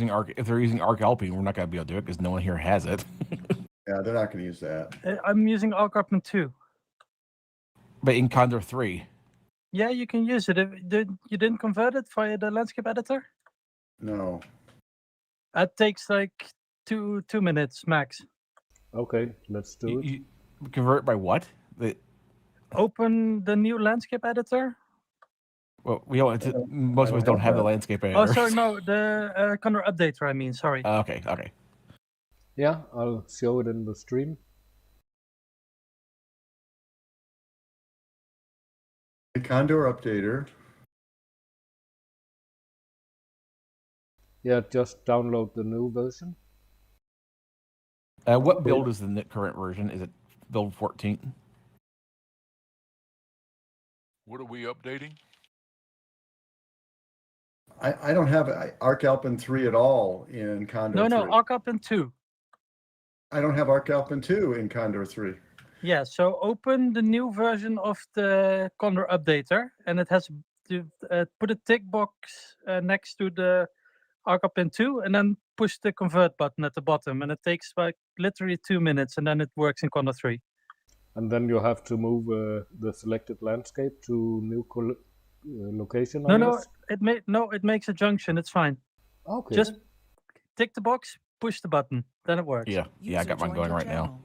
using Arc Alpine, we're not going to be able to do it because no one here has it. Yeah, they're not going to use that. I'm using Arc Alpine 2. But in Condor 3. Yeah, you can use it. You didn't convert it via the landscape editor? No. That takes like two minutes max. Okay, let's do it. You convert by what? Open the new landscape editor. Well, we don't. Most of us don't have the landscape editor. Oh, sorry, no, the Condor updater. I mean, sorry. Okay. Yeah, I'll show it in the stream. The Condor updater. Yeah, just download the new version. What build is the current version? Is it build 14? What are we updating? I don't have Arc Alpine 3 at all in Condor 3. No, Arc Alpine 2. I don't have Arc Alpine 2 in Condor 3. Yeah, so open the new version of the Condor updater, and it has to put a tick box next to the Arc Alpine 2, and then push the convert button at the bottom, and it takes like literally 2 minutes, and then it works in Condor 3. And then you have to move the selected landscape to new location. It makes a junction. It's fine. Okay. Just tick the box, push the button, then it works. Yeah, I got mine going right now.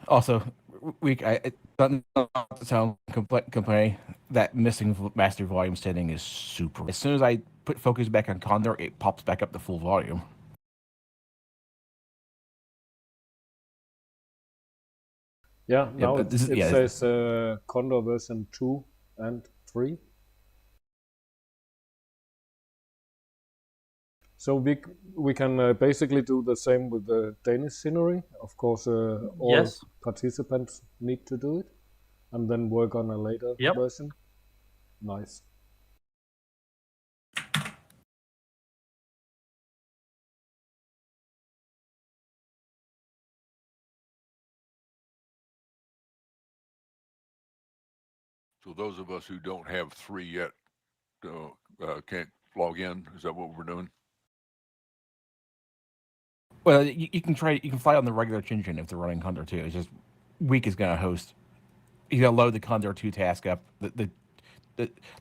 Also, it doesn't sound complain that missing master volume setting is super. As soon as I put focus back on Condor, it pops back up to full volume. Yeah, now it says Condor version 2 and 3. So we can basically do the same with the Danish scenery. Of course, all participants need to do it, and then work on a later version. Nice. So those of us who don't have 3 yet can't log in. Is that what we're doing? Well, you can try. You can fly on the regular engine if they're running Condor 2. It's just Week is going to host. He's going to load the Condor 2 task up.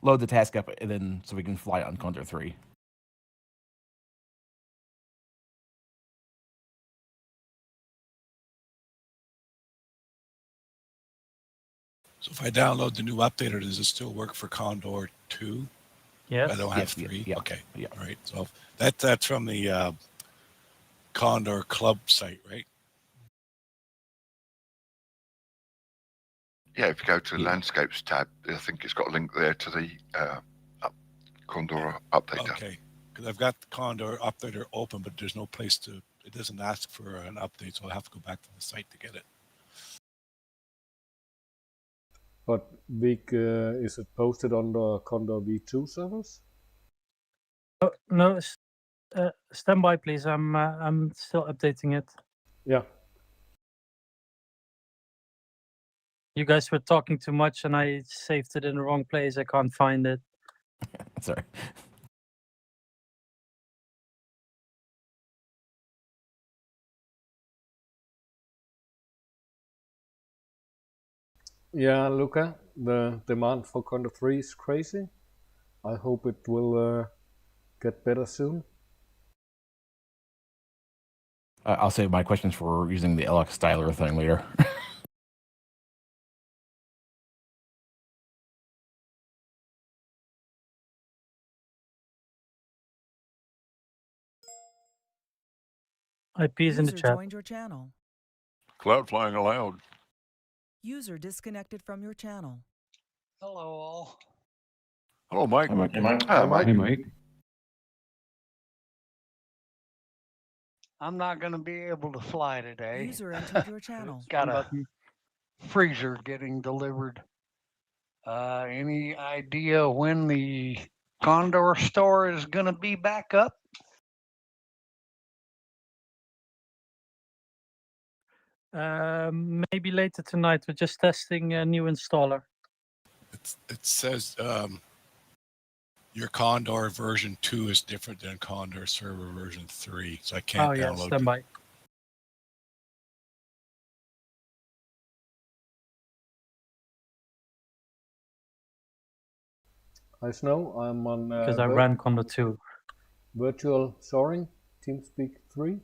Load the task up, and then so we can fly on Condor 3. So if I download the new updater, does it still work for Condor 2? Yes. I don't have 3. Yeah. Okay. Yeah. All right. So that's from the Condor Club site, right? Yeah, if you go to the Landscapes tab, I think it's got a link there to the Condor updater. Okay, because I've got the Condor updater open, but there's no place to, it doesn't ask for an update, so I'll have to go back to the site to get it. But Vic, is it posted on the Condor V2 servers? No, stand by, please. I'm still updating it. Yeah. You guys were talking too much, and I saved it in the wrong place. I can't find it. Sorry. Yeah, Luca, the demand for Condor 3 is crazy. I hope it will get better soon. I'll save my questions for using the LX styler thing later. IP's in the chat. Joined your channel. Cloud flying allowed. User disconnected from your channel. Hello, all. Hello, Mike. Hey, Mike. Hi, Mike. Hey, Mike. I'm not going to be able to fly today. User entered your channel. Got a freezer getting delivered. Any idea when the Condor store is going to be back up? Maybe later tonight. We're just testing a new installer. It says Your Condor version 2 is different than Condor server version 3, so I can't Oh, yeah, download stand by. I know I'm on Because I ran Condor 2. virtual soaring, TeamSpeak 3.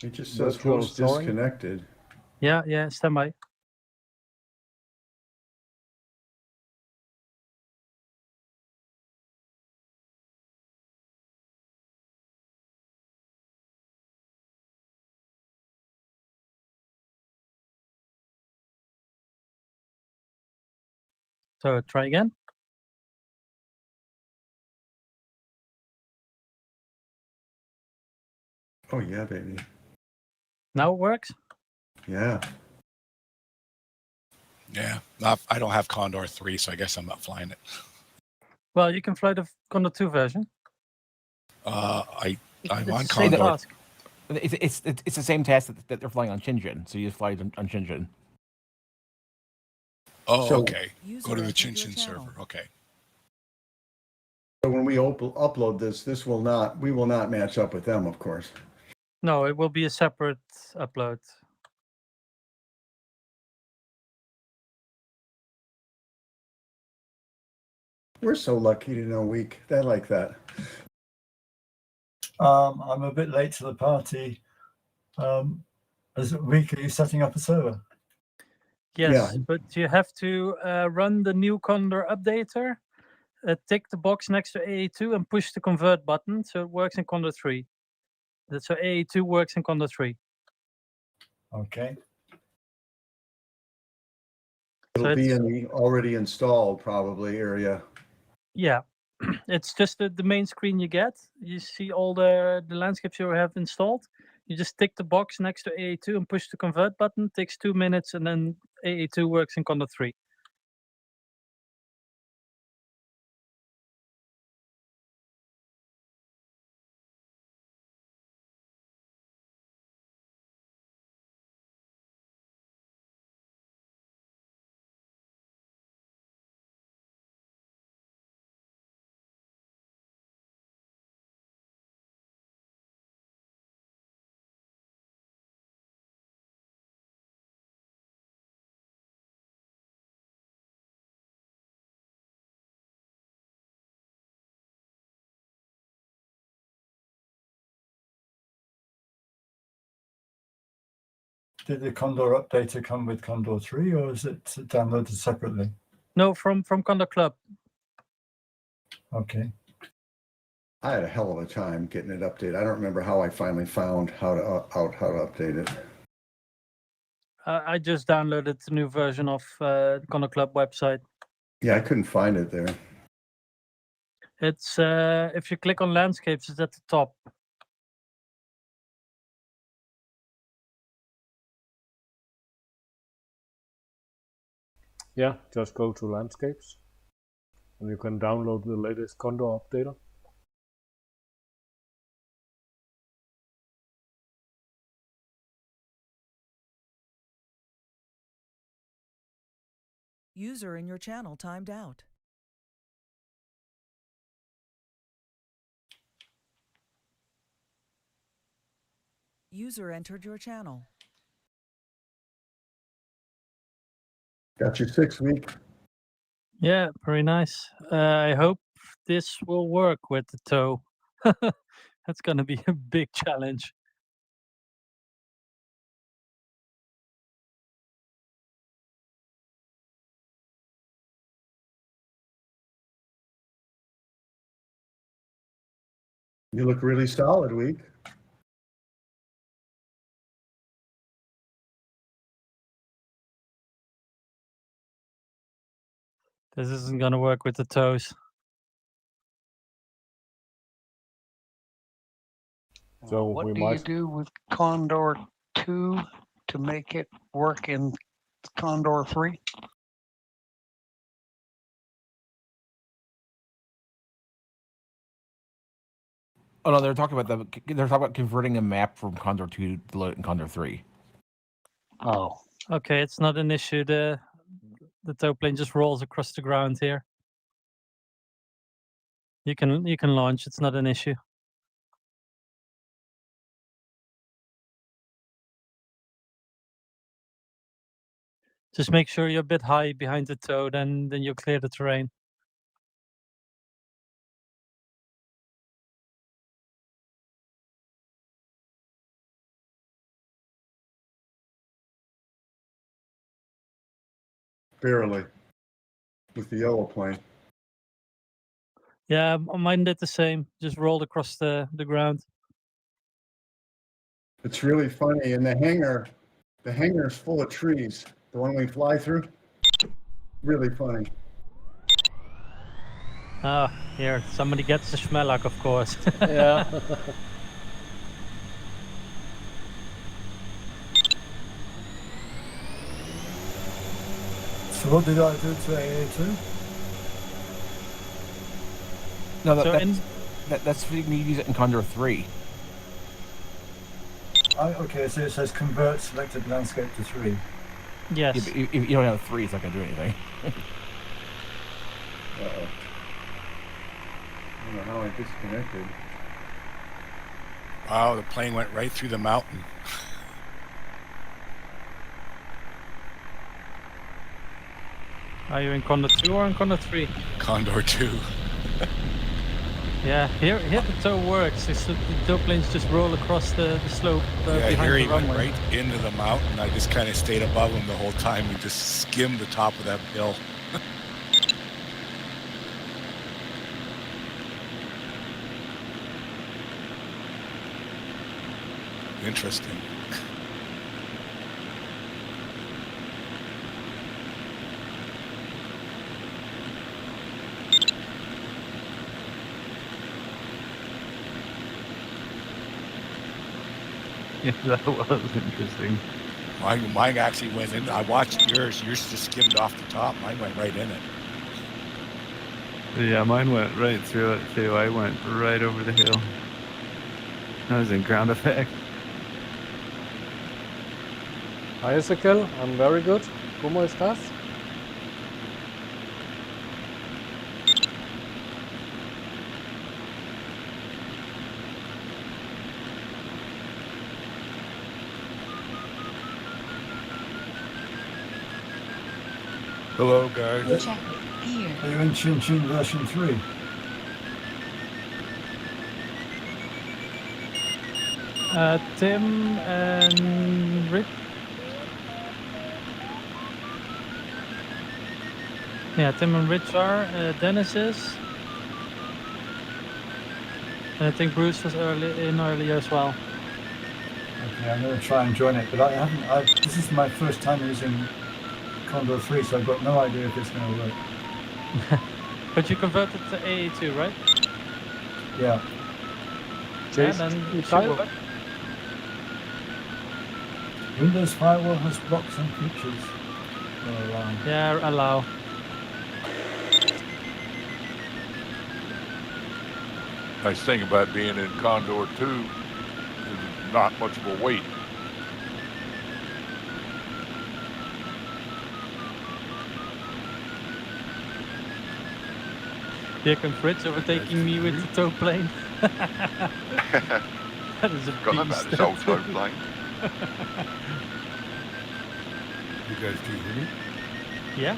It just says Virtual host soaring. disconnected. Yeah, stand by. So try again. Oh yeah, baby. Now it works? Yeah. Yeah, I don't have Condor 3, so I guess I'm not flying it. Well, you can fly the Condor 2 version. I'm It's on the same Condor. task. It's the same task that they're flying on Shenzhen, so you just fly it on Shenzhen. Oh, So- okay. Go to the User entered your Chinchin channel. server. Okay. So when we upload this, we will not match up with them, of course. No, it will be a separate upload. We're so lucky to know week. I like that. I'm a bit late to the party. As a week, are you setting up a server? Yes, Yeah. but you have to run the new Condor updater, tick the box next to AA2 and push the convert button so it works in Condor 3. So AA2 works in Condor 3. Okay. It'll So be it's- in the already installed probably area. Yeah, it's just the main screen you get. You see all the landscapes you have installed. You just tick the box next to AA2 and push the convert button. Takes 2 minutes and then AA2 works in Condor 3. Did the Condor updater come with Condor 3 or is it downloaded separately? No, from Condor Club. Okay. I had a hell of a time getting it updated. I don't remember how I finally found how to update it. I just downloaded the new version of Condor Club website. Yeah, I couldn't find it there. It's if you click on landscapes, it's at the top. Yeah, just go to landscapes and you can download the latest Condor updater. User in your channel timed out. User entered your channel. Got your 6 week. Yeah, very nice. I hope this will work with the tow. That's going to be a big challenge. You look really solid, week. This isn't going to work with the toes. So what we do might- you do with Condor 2 to make it work in Condor 3? Oh no, they're talking about converting a map from Condor 2 to load it in Condor 3. Oh, Okay, it's not an issue. The tow plane just rolls across the ground here. You can launch. It's not an issue. Just make sure you're a bit high behind the tow, then you'll clear the terrain. Barely. With the yellow plane. Yeah, mine did the same. Just rolled across the ground. It's really funny. In the hangar is full of trees. The one we fly through. Really funny. Ah, here, somebody gets the Schmelak, of course. Yeah. So what did I do to AA2? No, So that's you can use it in Condor 3. Okay, so it says convert selected landscape to 3. Yes. Yeah, but if you don't have 3, it's not going to do anything. Uh-oh. I don't know how I disconnected. Wow, the plane went right through the mountain. Are you in Condor 2 or in Condor 3? Condor 2. Yeah, here the tow works. The tow planes just roll across the slope Yeah, behind here the he went runway. right into the mountain. I just kind of stayed above him the whole time. We just skimmed the top of that hill. Interesting. Yeah, that was interesting. Mine actually went in. I watched yours. Yours just skimmed off the top. Mine went right in it. Yeah, mine went right through it too. I went right over the hill. I was in ground effect. Hi Ezekiel, I'm very good. ¿Cómo estás? Hello, guys. Are you in Chin Chin version 3? Tim and Rich. Yeah, Tim and Rich are. Dennis is. And I think Bruce was earlier as well. Okay, I'm going to try and join it, but I haven't. This is my first time using Condor 3, so I've got no idea if it's going to work. But you converted to AA2, right? Yeah. Yeah, then it should work. Windows Firewall has blocked some features. Yeah, allow. Nice thing about being in Condor 2 is not much of a wait. Here comes Rich overtaking me with the tow plane. That is a Forgot about beast. this old tow plane. You guys can hear me? Yeah.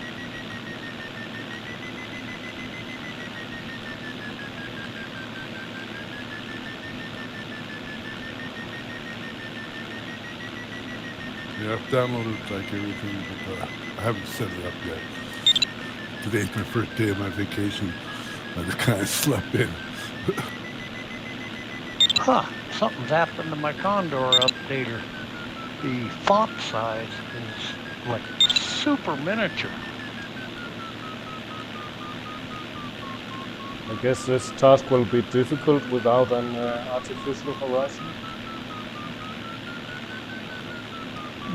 Yeah, I've downloaded like everything, but I haven't set it up yet. Today's my first day of my vacation. I just kind of slept in. Huh, something's happened to my Condor updater. The font size is like super miniature. I guess this task will be difficult without an artificial horizon.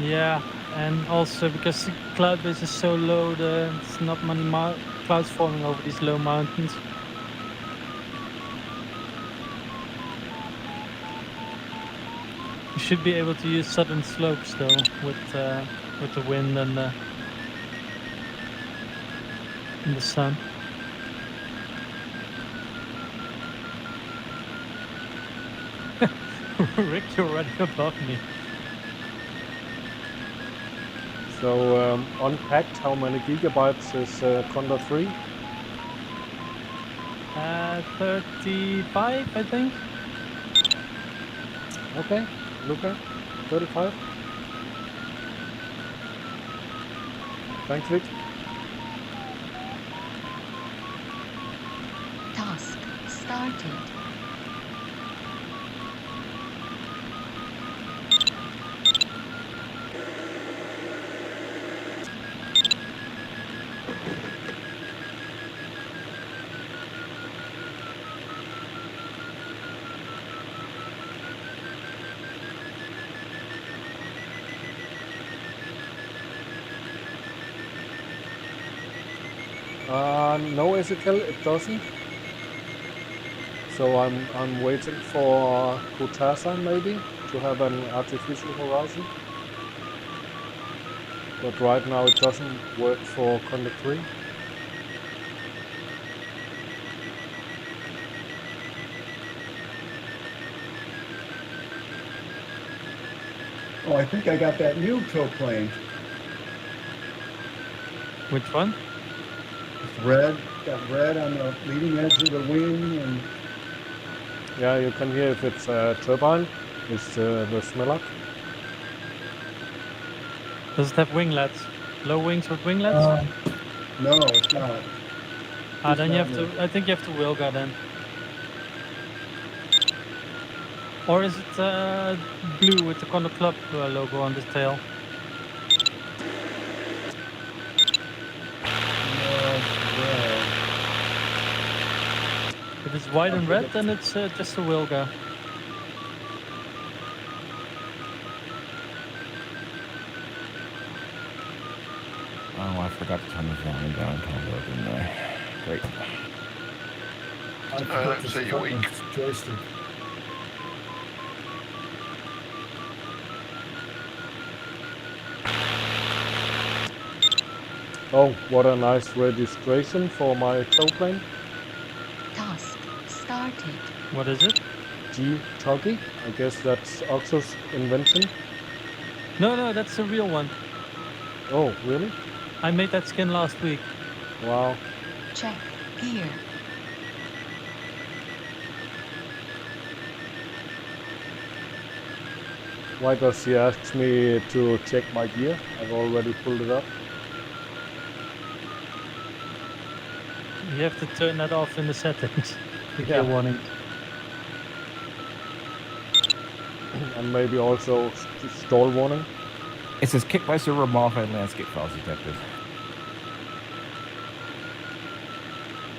Yeah, and also because the cloud base is so low, there's not many clouds forming over these low mountains. You should be able to use southern slopes though, with the wind and the sun. Rick, you're already above me. So unpacked, how many gigabytes is Condor 3? 35, I think. Okay, Luca, 35. Thanks, Vic. Task started. No, Ezekiel, it doesn't. So I'm waiting for Kutasa maybe to have an artificial horizon. But right now it doesn't work for Condor 3. Oh, I think I got that new tow plane. Which one? Red, got red on the leading edge of the wing, and yeah, you can hear if it's a turbine. It's the Smelak. Does it have winglets? Low wings with winglets? No, it's not. Then you have to. I think you have to wheel guide then. Or is it blue with the Condor Club logo on the tail? If it's white and red, then it's just a Wilga. Oh, I forgot to turn the volume down, Condor, didn't I? Great. I don't see your week. Joystick. Oh, what a nice registration for my tow plane. Task started. What is it? G Tuggy. I guess that's Oxo's invention. No, that's the real one. Oh, really? I made that skin last week. Wow. Check gear. Why does he ask me to check my gear? I've already pulled it up. You have to turn that off in the settings. The Yeah. gear warning. And maybe also stall warning. It says kick by server modified landscape files detected.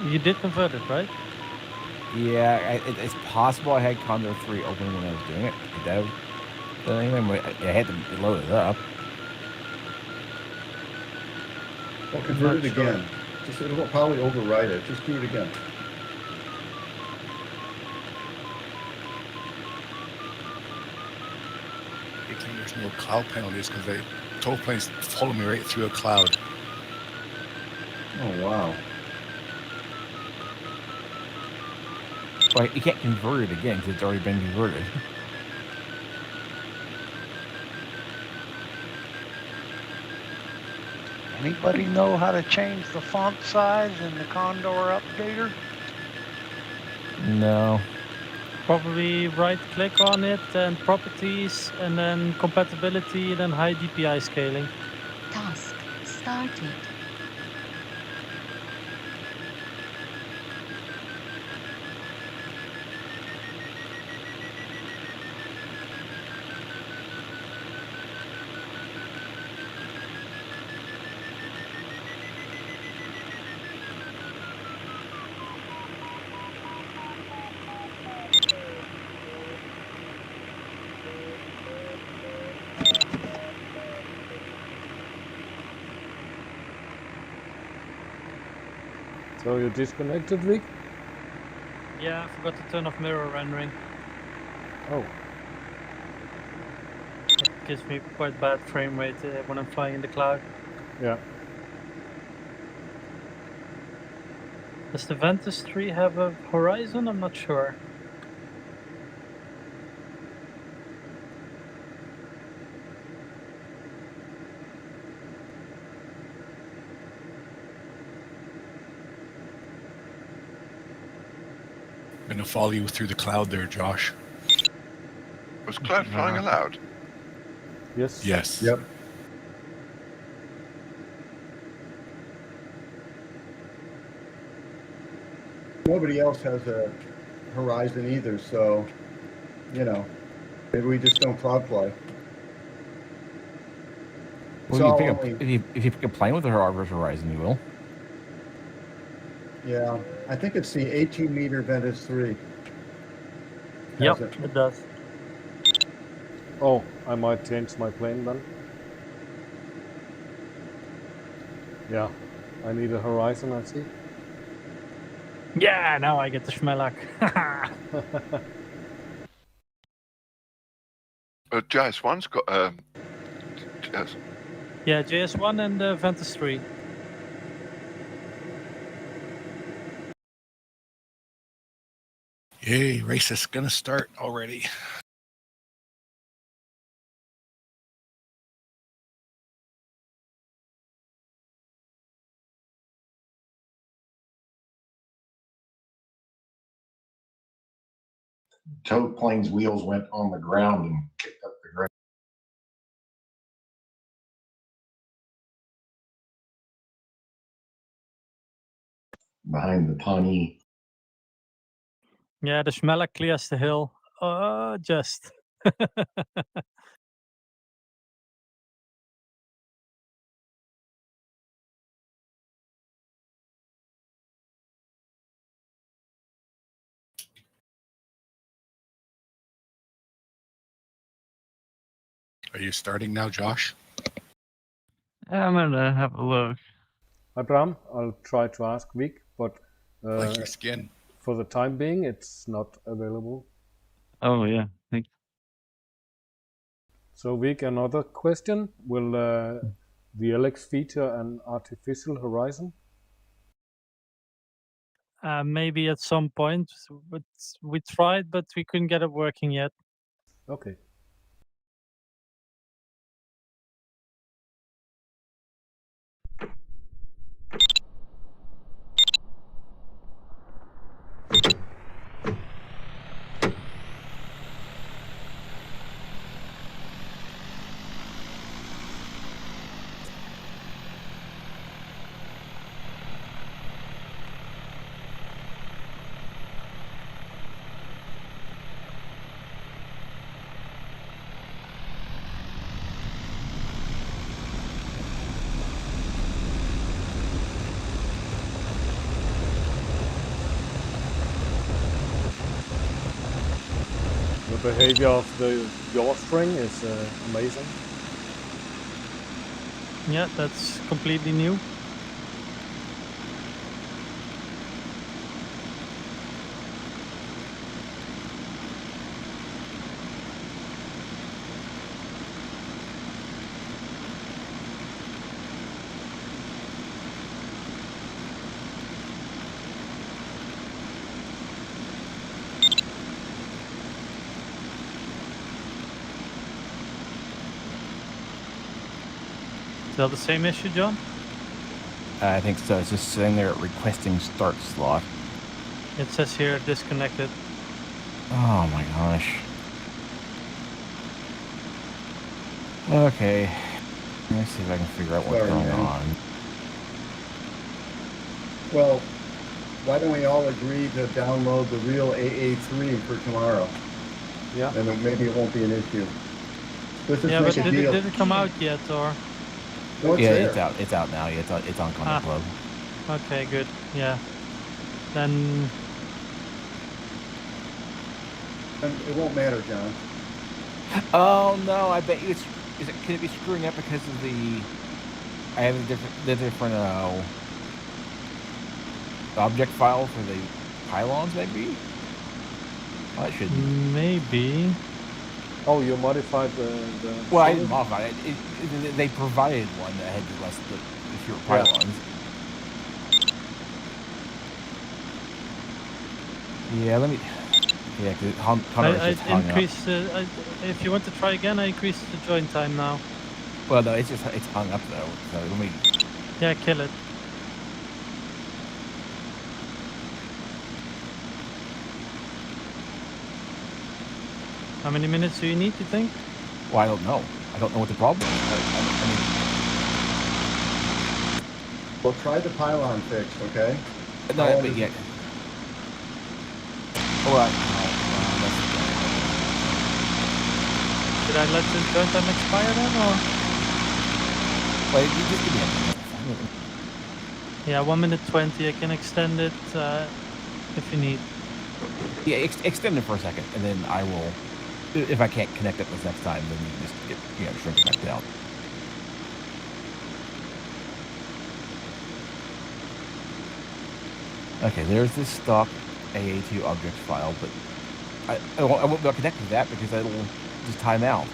You did convert it, right? Yeah, it's possible I had Condor 3 open when I was doing it. I had to load it up. Well, convert it again. Just, it'll probably override it. Just do it again. They claim there's no cloud penalties because the tow planes follow me right through a cloud. Oh, wow. Well, you can't convert it again because it's already been converted. Anybody know how to change the font size in the Condor updater? No. Probably right click on it and properties and then compatibility and then high DPI scaling. Task started. So you disconnected, Vic? Yeah, I forgot to turn off mirror rendering. Oh. It gives me quite bad frame rate when I'm flying in the cloud. Yeah. Does the Ventus 3 have a horizon? I'm not sure. Gonna follow you through the cloud there, Josh. Was cloud flying allowed? Yes. Yes. Yep. Nobody else has a horizon either, so, you know, maybe we just don't cloud fly. Well, if you pick a plane with a horizon, you will. Yeah, I think it's the 18-meter Ventus 3. Yep, it does. Oh, I might change my plane then. Yeah, I need a horizon, I see. Yeah, now I get the Schmelak. JS1's got yes. Yeah, JS1 and Ventus 3. Yay, race is gonna start already. Toad plane's wheels went on the ground and kicked up the ground. Behind the Pawnee. Yeah, the Schmelak clears the hill. Just. Are you starting now, Josh? I'm gonna have a look. Hi Bram, I'll try to ask Vic, but Like your skin. for the time being it's not available. Oh yeah, thanks. So Vic, another question. Will the LX feature an artificial horizon? Maybe at some point, but we tried, but we couldn't get it working yet. Okay. The behavior of the yaw string is amazing. Yeah, that's completely new. Still the same issue, John? I think so. It's just sitting there requesting start slot. It says here disconnected. Oh my gosh. Okay. Let me see if I can figure out what's going on. Well, why don't we all agree to download the real AA3 for tomorrow? Yeah. And then maybe it won't be an issue. Let's just Yeah, make but a deal. did it come out yet, or? No, it's Yeah, there. it's out. It's out now. Yeah, it's on Condor Club. Okay, good. Yeah. Then And it won't matter, John. Oh no! I bet you it's. Could it be screwing up because of the? I have the different object file for the pylons, maybe. Well, that should. Maybe. Oh, you modified the. Well, I didn't modify it. They provided one that had the fewer pylons. Yeah, let me. Yeah, because Condor I just hung increased. If you want to try again, I increased the join time now. Well, no, it's hung up though. So let me. Yeah, kill it. How many minutes do you need, you think? Well, I don't know. I don't know what the problem is. Well, try the pylon fix, okay? No, but yeah. Alright. Should I let the joint time expire then, or? Wait, you just give me a minute. Yeah, 1 minute 20. I can extend it if you need. Yeah, extend it for a second, and then I will. If I can't connect it this next time, then you just shrink it back down. Okay, there's this stock AA2 object file, but I won't be able to connect to that because it'll just time out.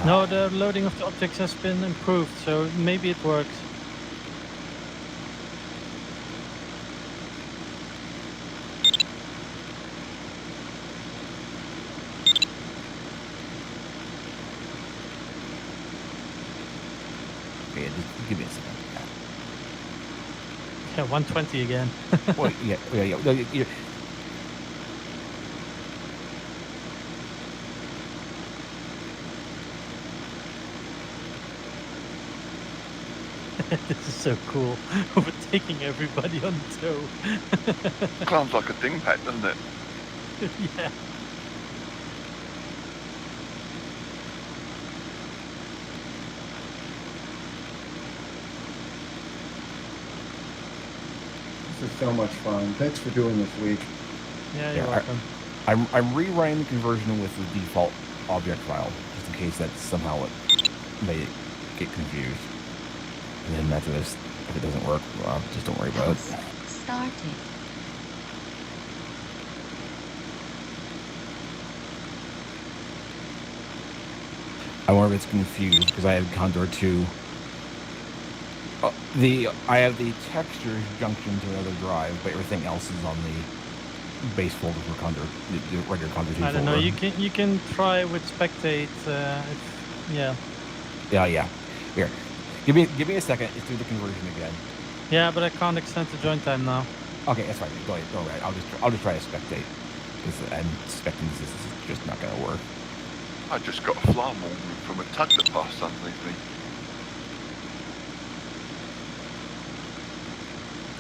No, the loading of the objects has been improved, so maybe it works. Okay, just give me a second. Yeah, 120 again. Well, yeah. This is so cool. Overtaking everybody on tow. Sounds like a dingbat, doesn't it? Yeah. This is so much fun. Thanks for doing this week. Yeah, you're welcome. I'm rewriting the conversion with the default object file, just in case that somehow it may get confused. And then after this, if it doesn't work, well, just don't worry about it. Started. I wonder if it's confused because I have Condor 2. I have the texture junction to another drive, but everything else is on the base folder for Condor, the regular Condor 2 I don't know. folder. You can try with Spectate. Yeah. Yeah. Here, give me a second. Let's do the conversion again. Yeah, but I can't extend the joint time now. Okay, that's fine. Go ahead. I'll just try to spectate because I'm suspecting this is just not going to work. I just got a fly movement from a tug that passed underneath me.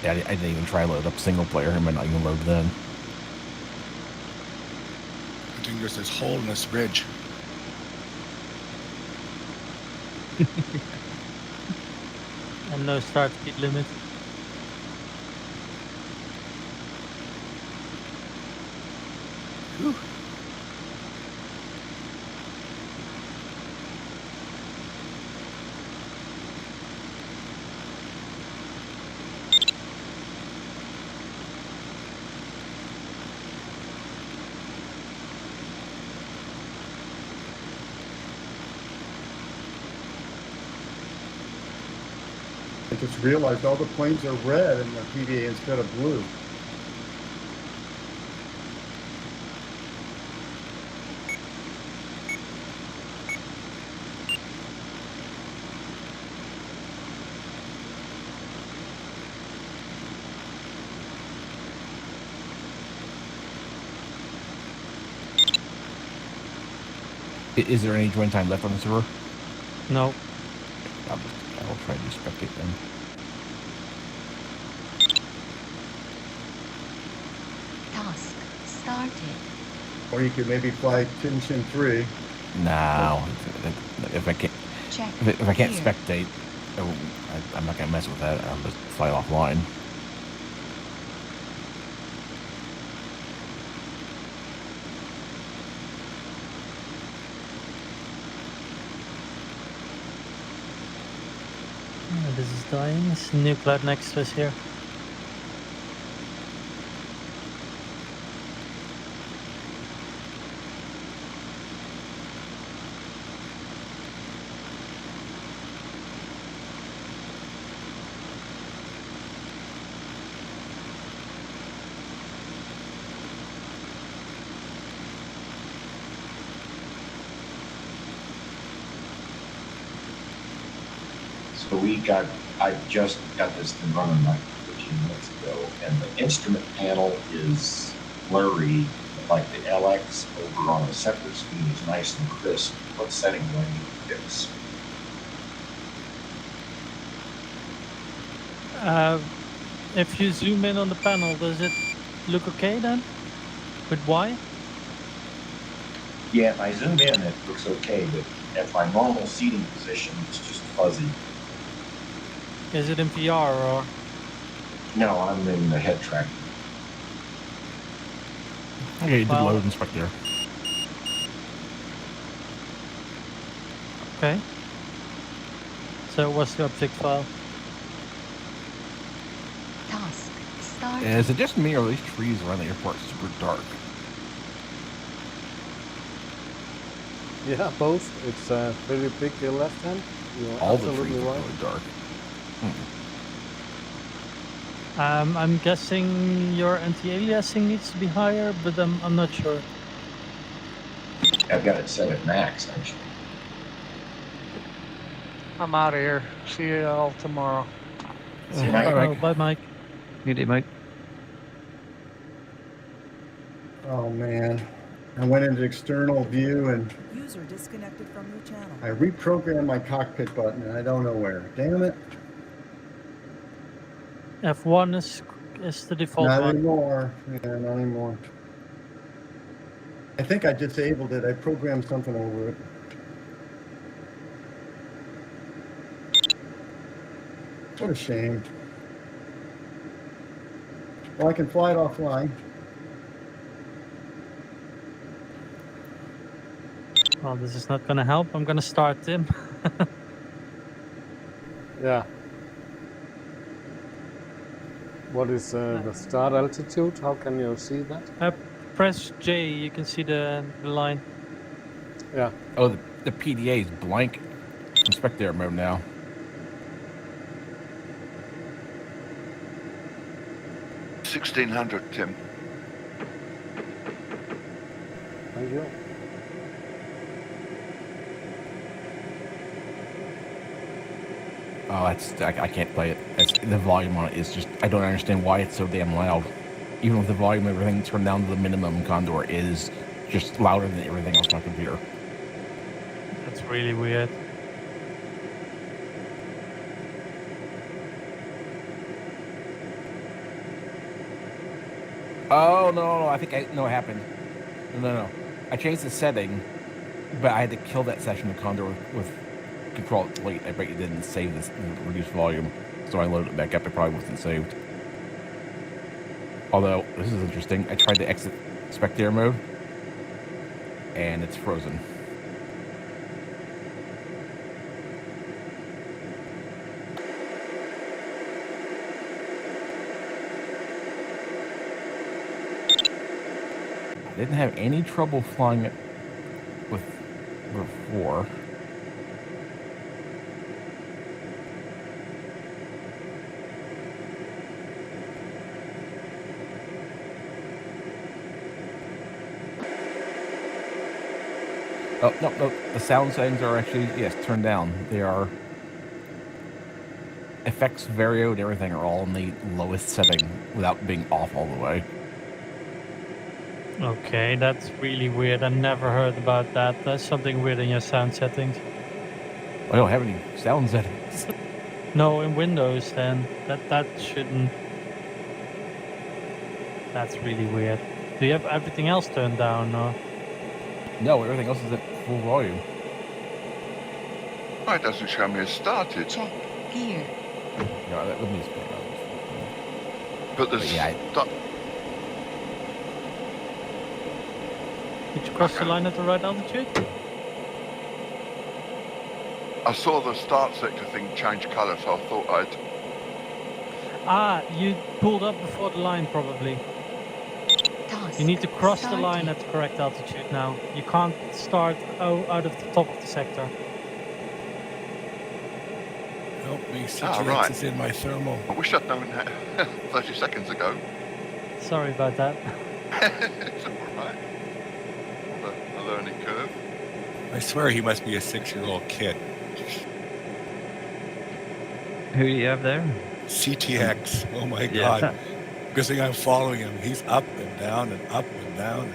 Yeah, I didn't even try to load up single player. I might not even load then. I think there's this hole in this ridge. And no start speed limit. Whew. I just realized all the planes are red in the PDA instead of blue. Is there any join time left on the server? No. I'll try to spectate then. Task started. Or you could maybe fly Tinshin 3. No, if I can't, Check if I can't here. spectate, I'm not gonna mess with that. I'll just fly offline. This is dying. It's a new cloud next to us here. So I just got this thing running like 15 minutes ago, and the instrument panel is blurry. like the LX over on a separate screen is nice and crisp. What setting do I need to fix? If you zoom in on the panel, does it look okay then? With Y? Yeah, if I zoom in, it looks okay, but at my normal seating position, it's just fuzzy. Is it in VR or? No, I'm in the head track. Okay, you did load inspector. Okay. So what's the object file? Task started. Is it just me or are these trees around the airport super dark? Yeah, both. It's very big left hand. You're All the absolutely trees are right. really dark. I'm guessing your anti-aliasing needs to be higher, but I'm not sure. I've got it set at max, actually. I'm out of here. See you all tomorrow. See you, Mike. Bye, Mike. Good day, Mike. Oh man, I went into external view and User disconnected from your channel. I reprogrammed my cockpit button and I don't know where. Damn it. F1 is the default Not one. anymore. Yeah, not anymore. I think I disabled it. I programmed something over it. What a shame. Well, I can fly it offline. Well, this is not going to help. I'm going to start Tim. Yeah. What is the start altitude? How can you see that? Press J, you can see the line. Yeah. Oh, the PDA is blank in Spectator mode now. $1,600, Tim. Thank you. Oh, I can't play it. The volume on it is just, I don't understand why it's so damn loud. Even with the volume and everything turned down to the minimum, Condor is just louder than everything else on my computer. That's really weird. Oh, no, I think I know what happened. No. I changed the setting, but I had to kill that session of Condor with Control Delete. I bet you didn't save this reduced volume, so I loaded it back up. It probably wasn't saved. Although, this is interesting. I tried to exit Spectator mode, and it's frozen. I didn't have any trouble flying it with before. Oh, no, the sound settings are actually, yes, turned down. They are, effects, Vario, and everything are all in the lowest setting without being off all the way. Okay, that's really weird. I never heard about that. There's something weird in your sound settings. I don't have any sound settings. No, in Windows then. That shouldn't... That's really weird. Do you have everything else turned down or? No, everything else is at full volume. Oh, it doesn't show me as started. Check gear. Yeah, let me just But the Did you cross the line at the right altitude? I saw the start sector thing change colour, so I thought I'd... Ah, you pulled up before the line probably. Task You need to cross the started. line at the correct altitude now. You can't start out of the top of the sector. Help me, Ah, CTX right. is in my thermal. I wish I'd known that 30 seconds ago. Sorry about that. It's all right. A learning curve. I swear he must be a 6-year-old kid. Who do you have there? CTX. Oh my Yeah. God. Good thing I'm following him. He's up and down and up and down.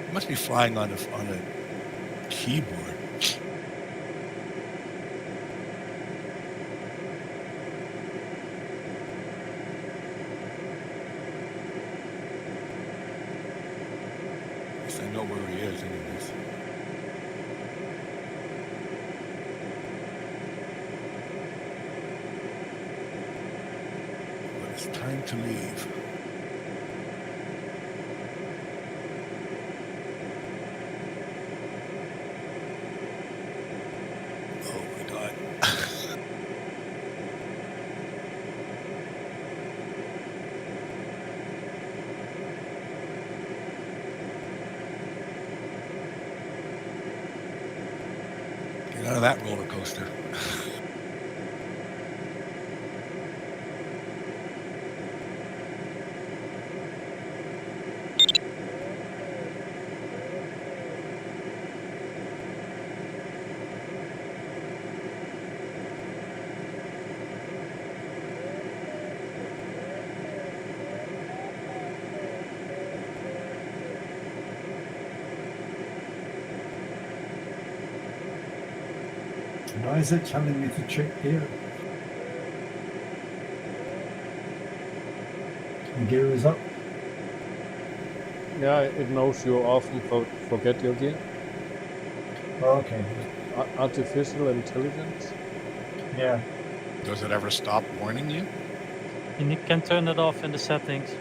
It must be flying on a keyboard. At least I know where he is, anyways. But it's time to leave. Out of that roller coaster. Why is it telling me to check gear? The gear is up. Yeah, it knows you often forget your gear. Oh, okay. Artificial intelligence. Yeah. Does it ever stop warning you? You can turn it off in the settings.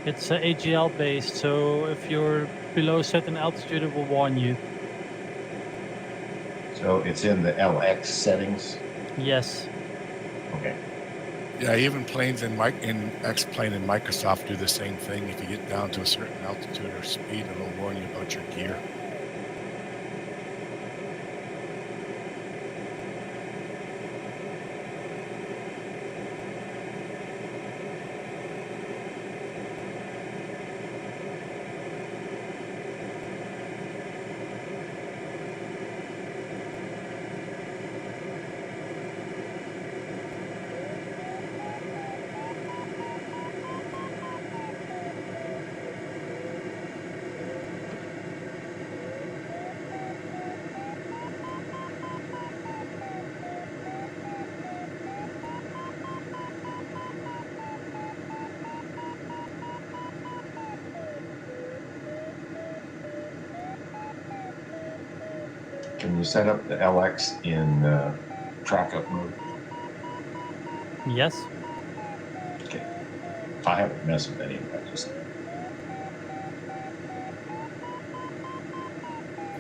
It's AGL based, so if you're below a certain altitude, it will warn you. So it's in the LX settings? Yes. Okay. Yeah, even planes in X-Plane and Microsoft do the same thing. If you get down to a certain altitude or speed, it'll warn you about your gear. Can you set up the LX in track up mode? Yes. Okay. I haven't messed with any of that. Just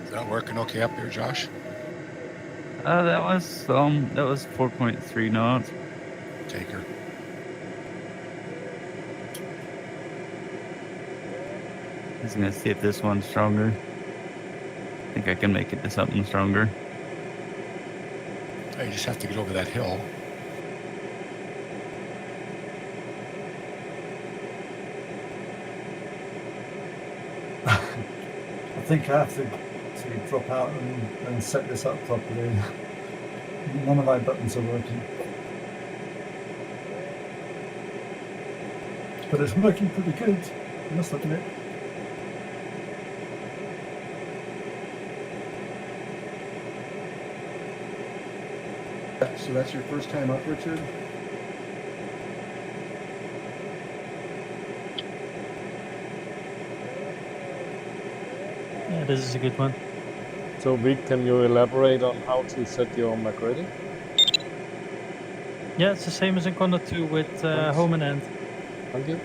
Is that working okay up there, Josh? That was 4.3 knots. Take her. I was gonna see if this one's stronger. I think I can make it to something stronger. Oh, you just have to get over that hill. I think I have to drop out and set this up properly. None of my buttons are working. But it's working pretty good. I must admit. So that's your first time up, Richard? Yeah, this is a good one. So Vic, can you elaborate on how to set your MacReady? Yeah, it's the same as in Condor 2 with home and end. Thank you.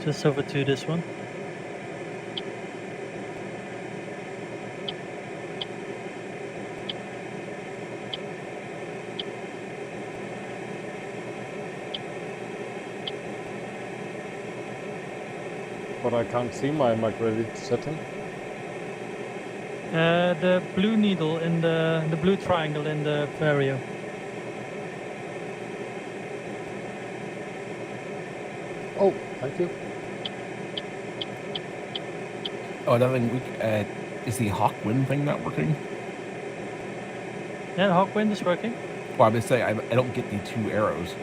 Just over to this one. But I can't see my MacReady setting. The blue needle in the blue triangle in the Vario. Oh, thank you. Oh, another thing, Is the Hawkwind thing not working? Yeah, the Hawkwind is working. Well, I'm just saying I don't get the 2 arrows.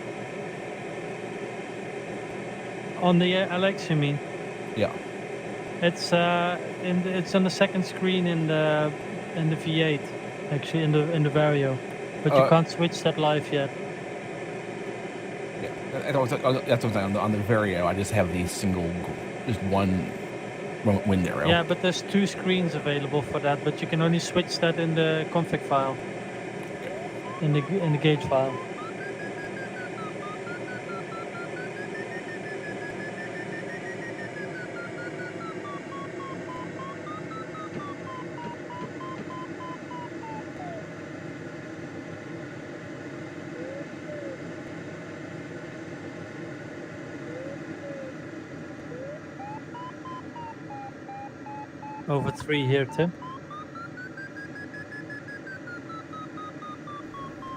On the LX, you mean? Yeah. It's it's on the second screen in the V8, actually in the Vario, but you can't switch that live yet. Yeah, that's what I'm saying. On the Vario, I just have the single, just one wind arrow. Yeah, but there's 2 screens available for that, but you can only switch that in the config file, in the gauge file. Over 3 here, Tim.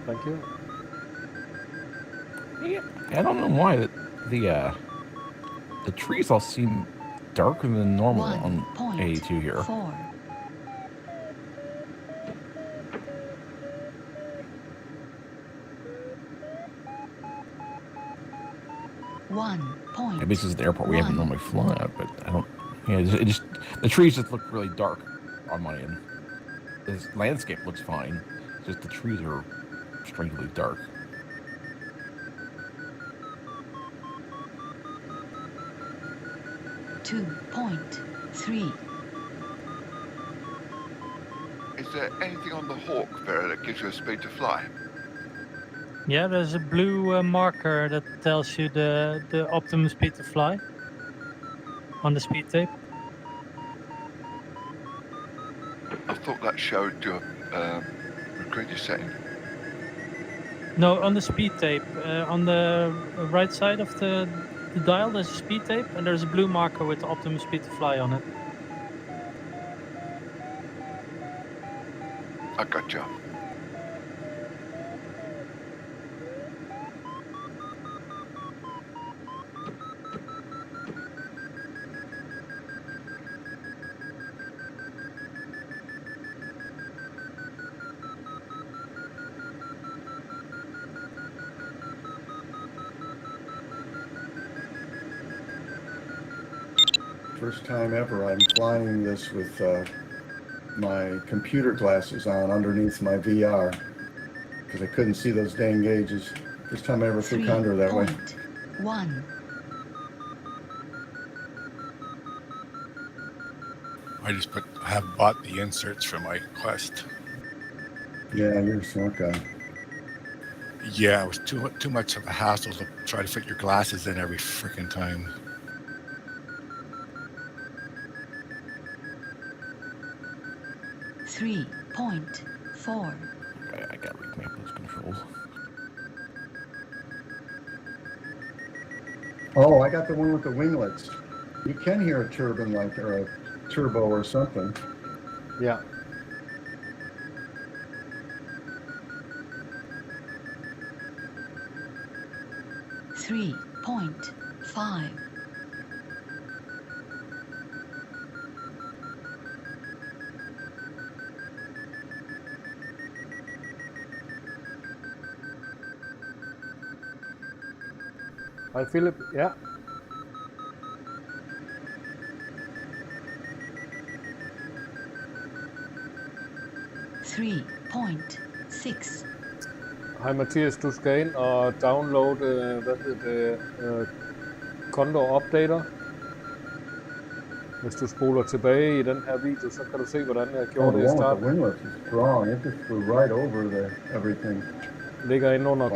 Thank you. Yeah, I don't know why the trees all seem darker than normal on A2 here. 4. 1 point. Maybe this is the airport we haven't normally flown at, but I don't. Yeah, it just the trees just look really dark on my end. This landscape looks fine, just the trees are strangely dark. .3. Is there anything on the Hawk there that gives you a speed to fly? Yeah, there's a blue marker that tells you the optimum speed to fly on the speed tape. I thought that showed your recruiter setting. No, on the speed tape, on the right side of the dial, there's a speed tape, and there's a blue marker with the optimum speed to fly on it. I gotcha. First time ever I'm flying this with my computer glasses on underneath my VR because I couldn't see those dang gauges. First time I ever flew Condor that way. 1. I have bought the inserts for my Quest. Yeah, you're a smart guy. Yeah, it was too much of a hassle to try to fit your glasses in every freaking time. 3.4. Okay, I gotta remap those controls. Oh, I got the one with the winglets. You can hear a turbine like or a turbo or something. Yeah. .5. Hi, Philip. Yeah. .6. Hej Mathias, du skal ind og downloade Condor Updater. Hvis du spoler tilbage i den her video, så kan du se, hvordan jeg gjorde det i starten. The winglets is strong. It just flew right over everything. Ligger inde under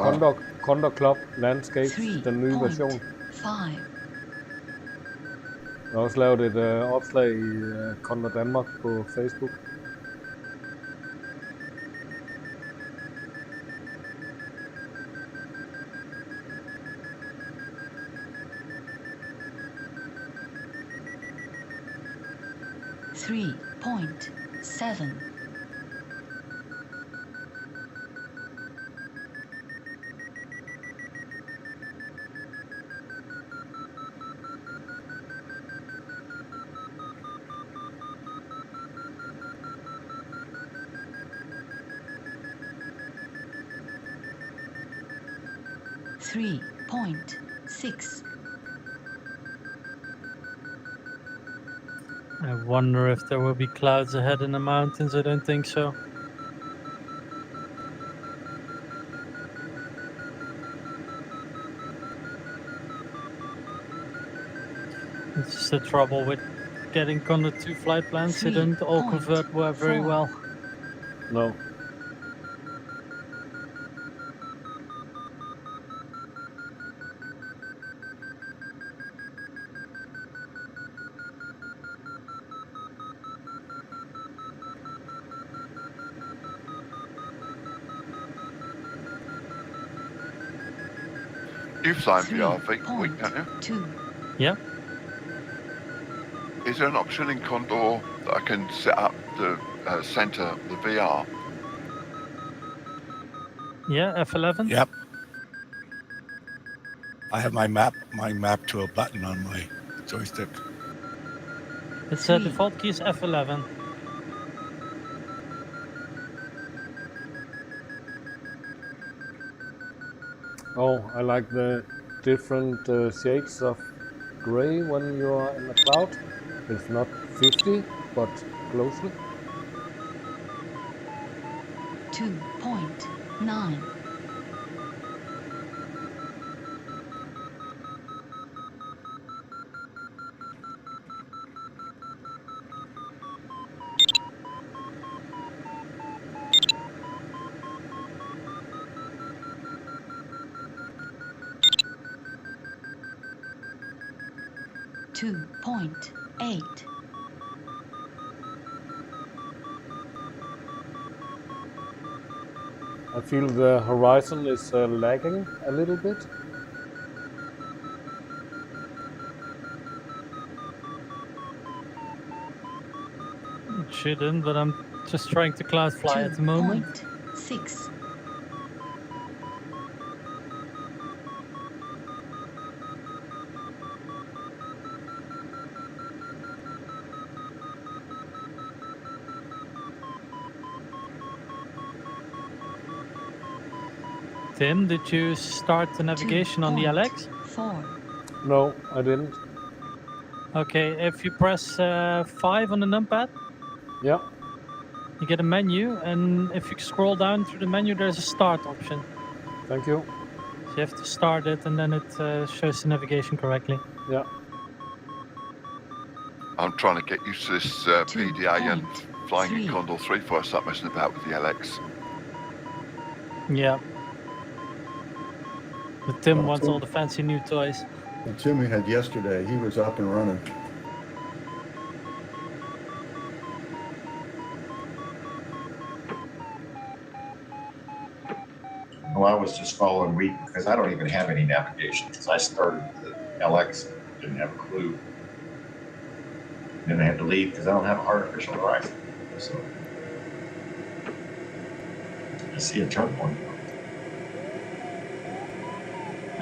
Condor Club Landscape, den nye version. 5. Jeg har også lavet et opslag i Condor Danmark på Facebook. .7. 3.6. I wonder if there will be clouds ahead in the mountains. I don't think so. It's just the trouble with getting Condor 2 flight plans. They don't all convert very well. No. You fly in VR week, don't you? 2. Yeah. Is there an option in Condor that I can set up the center the VR? Yeah, F11. Yep. I have my map to a button on my joystick. It's default key is F11. Oh, I like the different shades of gray when you are in the cloud. It's not 50, but closely. 2.9. Two point 8. I feel the horizon is lagging a little bit. It shouldn't, but I'm just trying to cloud fly at the moment. 2.6. Tim, did you start the navigation on the LX? 4. No, I didn't. Okay, if you press 5 on the numpad, yeah, you get a menu, and if you scroll down through the menu, there's a start option. Thank you. So you have to start it, and then it shows the navigation correctly. Yeah. I'm trying to get used to this PDA and flying in Condor 3 before I start messing about with the LX. Yeah. But Tim wants all the fancy new toys. The Tim we had yesterday, he was up and running. Well, I was just following week because I don't even have any navigation because I started the LX, didn't have a clue. Then I had to leave because I don't have an artificial horizon. So I see a turn point.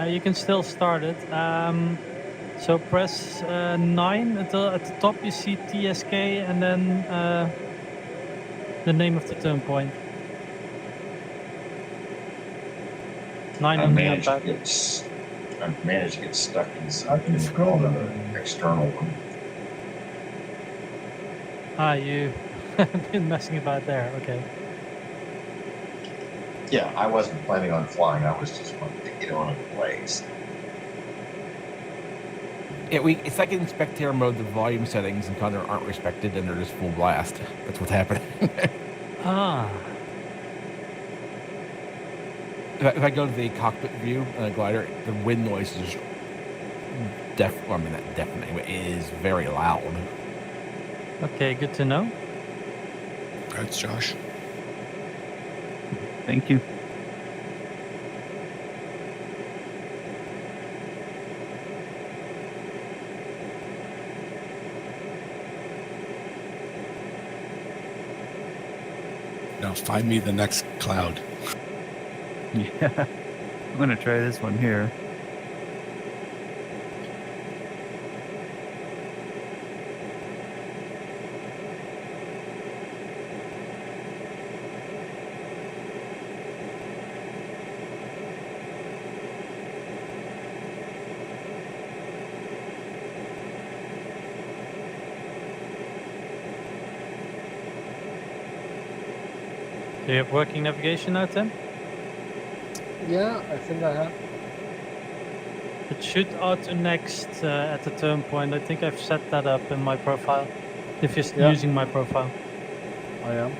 You can still start it. So press 9 until at the top you see TSK and then the name of the turn point. 9 on the numpad. I've managed to get stuck inside the external one. You've been messing about there, okay. Yeah, I wasn't planning on flying. I was just wanting to get on a place. Yeah, it's like in Spectator mode, the volume settings in Condor aren't respected and they're just full blast. That's what's happening. If I go to the cockpit view on a glider, the wind noise is not deafening, but it is very loud. Okay, good to know. That's Josh. Thank you. Now find me the next cloud. Yeah, I'm gonna try this one here. Do you have working navigation now, Tim? Yeah, I think I have. It should auto next at the turn point. I think I've set that up in my profile. If you're using my profile. I am.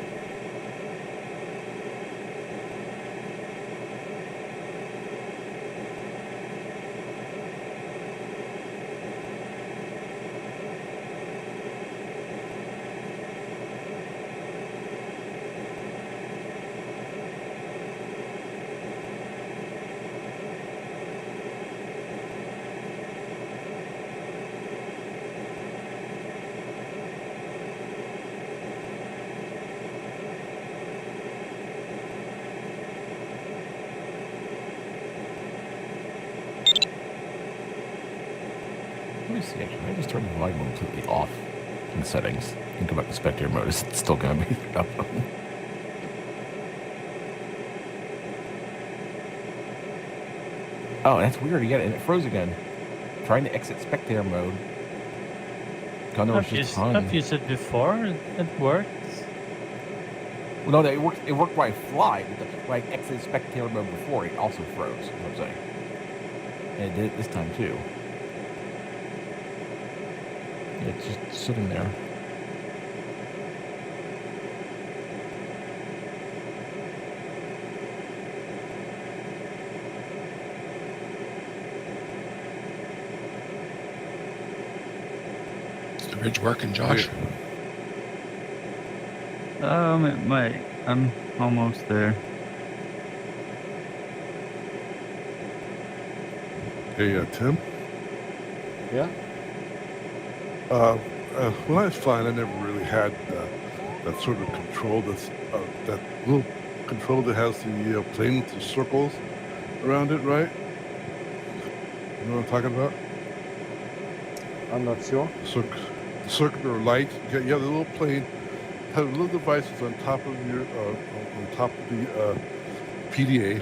Let me see, actually. I just turned the volume completely off in the settings and go back to Spectator mode. It's still going to be up. Oh, that's weird again, and it froze again. Trying to exit Spectator mode. Condor was just hung. I've used it before. It worked. Well, no, it worked. It worked while I fly. But when I exited Spectator mode before, it also froze. Is what I'm saying. And it did it this time too. It's just sitting there. Is the bridge working, Josh? It might. I'm almost there. Hey, Tim? Yeah? When I was flying, I never really had that sort of control, that little control that has the plane with the circles around it, right? You know what I'm talking about? I'm not sure. The circular light. You have the little plane, have little devices on top of your, on top of the PDA,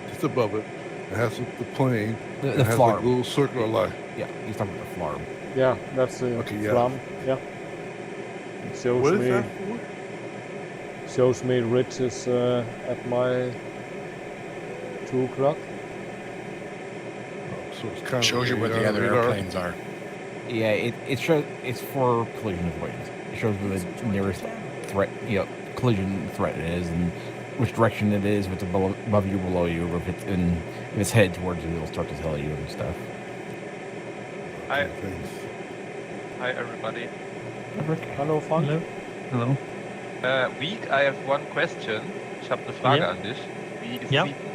just above it. It has the plane. The it has flarm. like a little circular light. Yeah, he's talking about the flarm. Yeah, that's the flam. Yeah. It shows What is me. that for? Shows me ridges at my 2 o'clock. So it's kind Shows you where the other airplanes are. Yeah, it shows. It's for collision avoidance. It shows where the nearest threat, collision threat is, and which direction it is. If it's above you, below you, or if it's headed towards you, it'll start to tell you and stuff. Hi. Hi, everybody. Hello, Frank. Hello. Week, I have one question. Ich habe eine Frage an dich.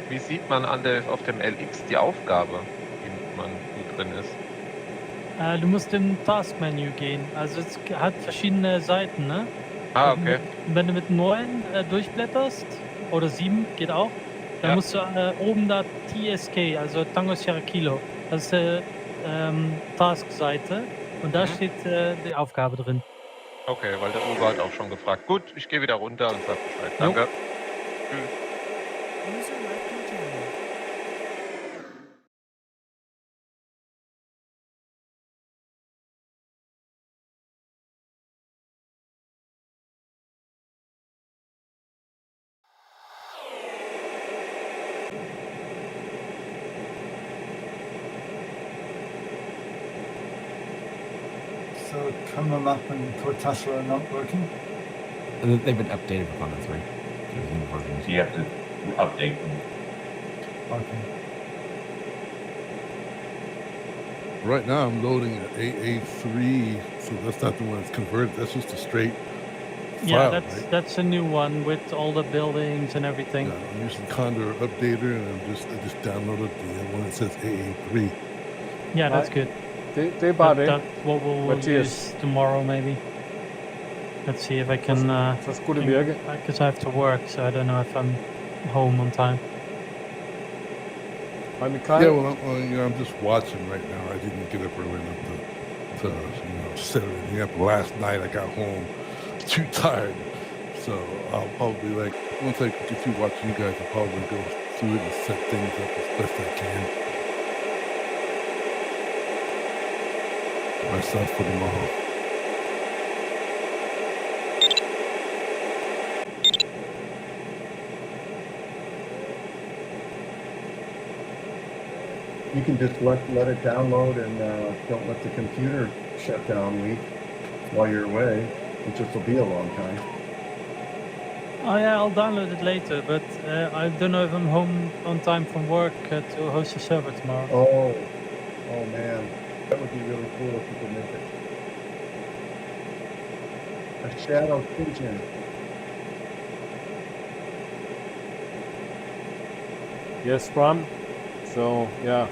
Wie sieht man auf dem LX die Aufgabe, die drin ist? Du musst im Task-Menü gehen. Also es hat verschiedene Seiten, ne? Ah, okay. Wenn du mit 9 durchblätterst, oder 7, geht auch, dann musst du oben da TSK, also Tango Sierra Kilo. Das ist die Task-Seite und da steht die Aufgabe drin. Okay, weil der Uwe hat auch schon gefragt. Gut, ich gehe wieder runter und sag Bescheid. Danke. Tschüss. So camera map and Cortázar are not working? They've been updated for Condor 3. There's new versions. You have to update them. Okay. Right now I'm loading an AA3, so that's not the one that's converted. That's just a straight file, right? That's a new one with all the buildings and everything. Yeah, I'm using Condor Updater, and I just downloaded the one that says AA3. Yeah, that's good. That's what we'll use tomorrow, maybe. Let's see if I can. Because I have to work, so I don't know if I'm home on time. Yeah, well, I'm just watching right now. I didn't get up early enough to set everything up. Last night I got home too tired, so I'll probably once I get through watching you guys, I'll probably go through it and set things up as best I can. Myself for tomorrow. You can just let it download and don't let the computer shut down week while you're away. It just will be a long time. Oh yeah, I'll download it later, but I don't know if I'm home on time from work to host a server tomorrow. Oh man, that would be really cool if you could make it. A shadow pigeon. Yes, Bram. So yeah,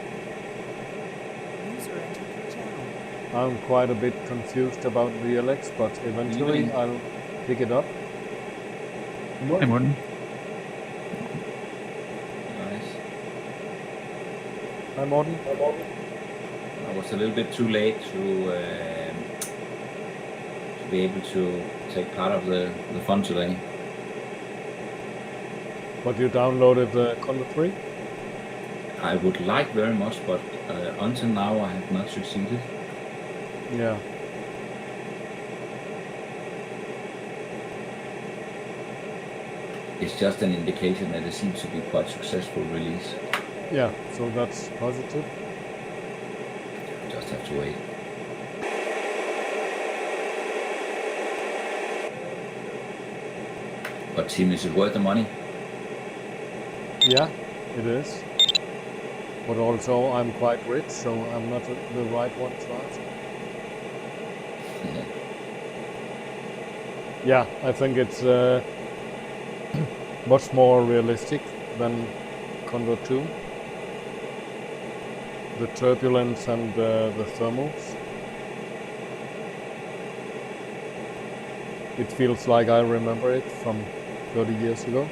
User entered your channel. I'm quite a bit confused about VLX, but eventually I'll pick it up. Hey, Morton. Nice. Hi, Morten. I was a little bit too late to be able to take part of the fun today. But you downloaded the Condor 3? I would like very much, but until now I have not succeeded. Yeah. It's just an indication that it seems to be quite successful release. Yeah, so that's positive. Just have to wait. But Tim, is it worth the money? Yeah, it is. But also I'm quite rich, so I'm not the right one to ask. Yeah, I think it's much more realistic than Condor 2. The turbulence and the thermals. It feels like I remember it from 30 years ago.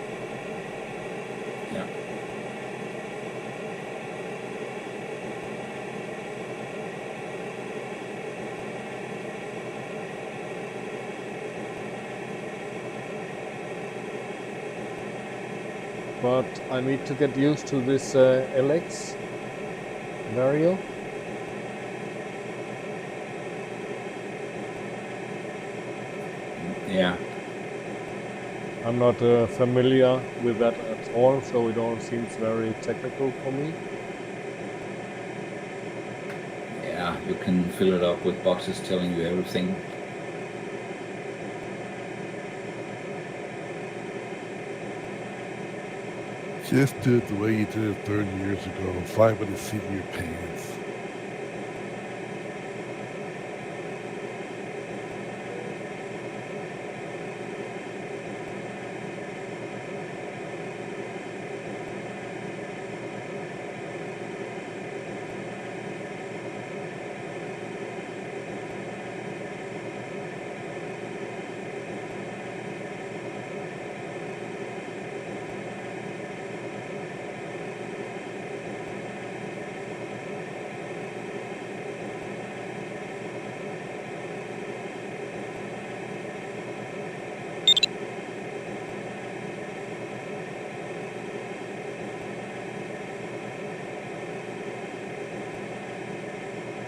Yeah. But I need to get used to this LX Vario. Yeah. I'm not familiar with that at all, so it all seems very technical for me. Yeah, you can fill it up with boxes telling you everything. Just do it the way you did it 30 years ago. Fly with the seat in your pants.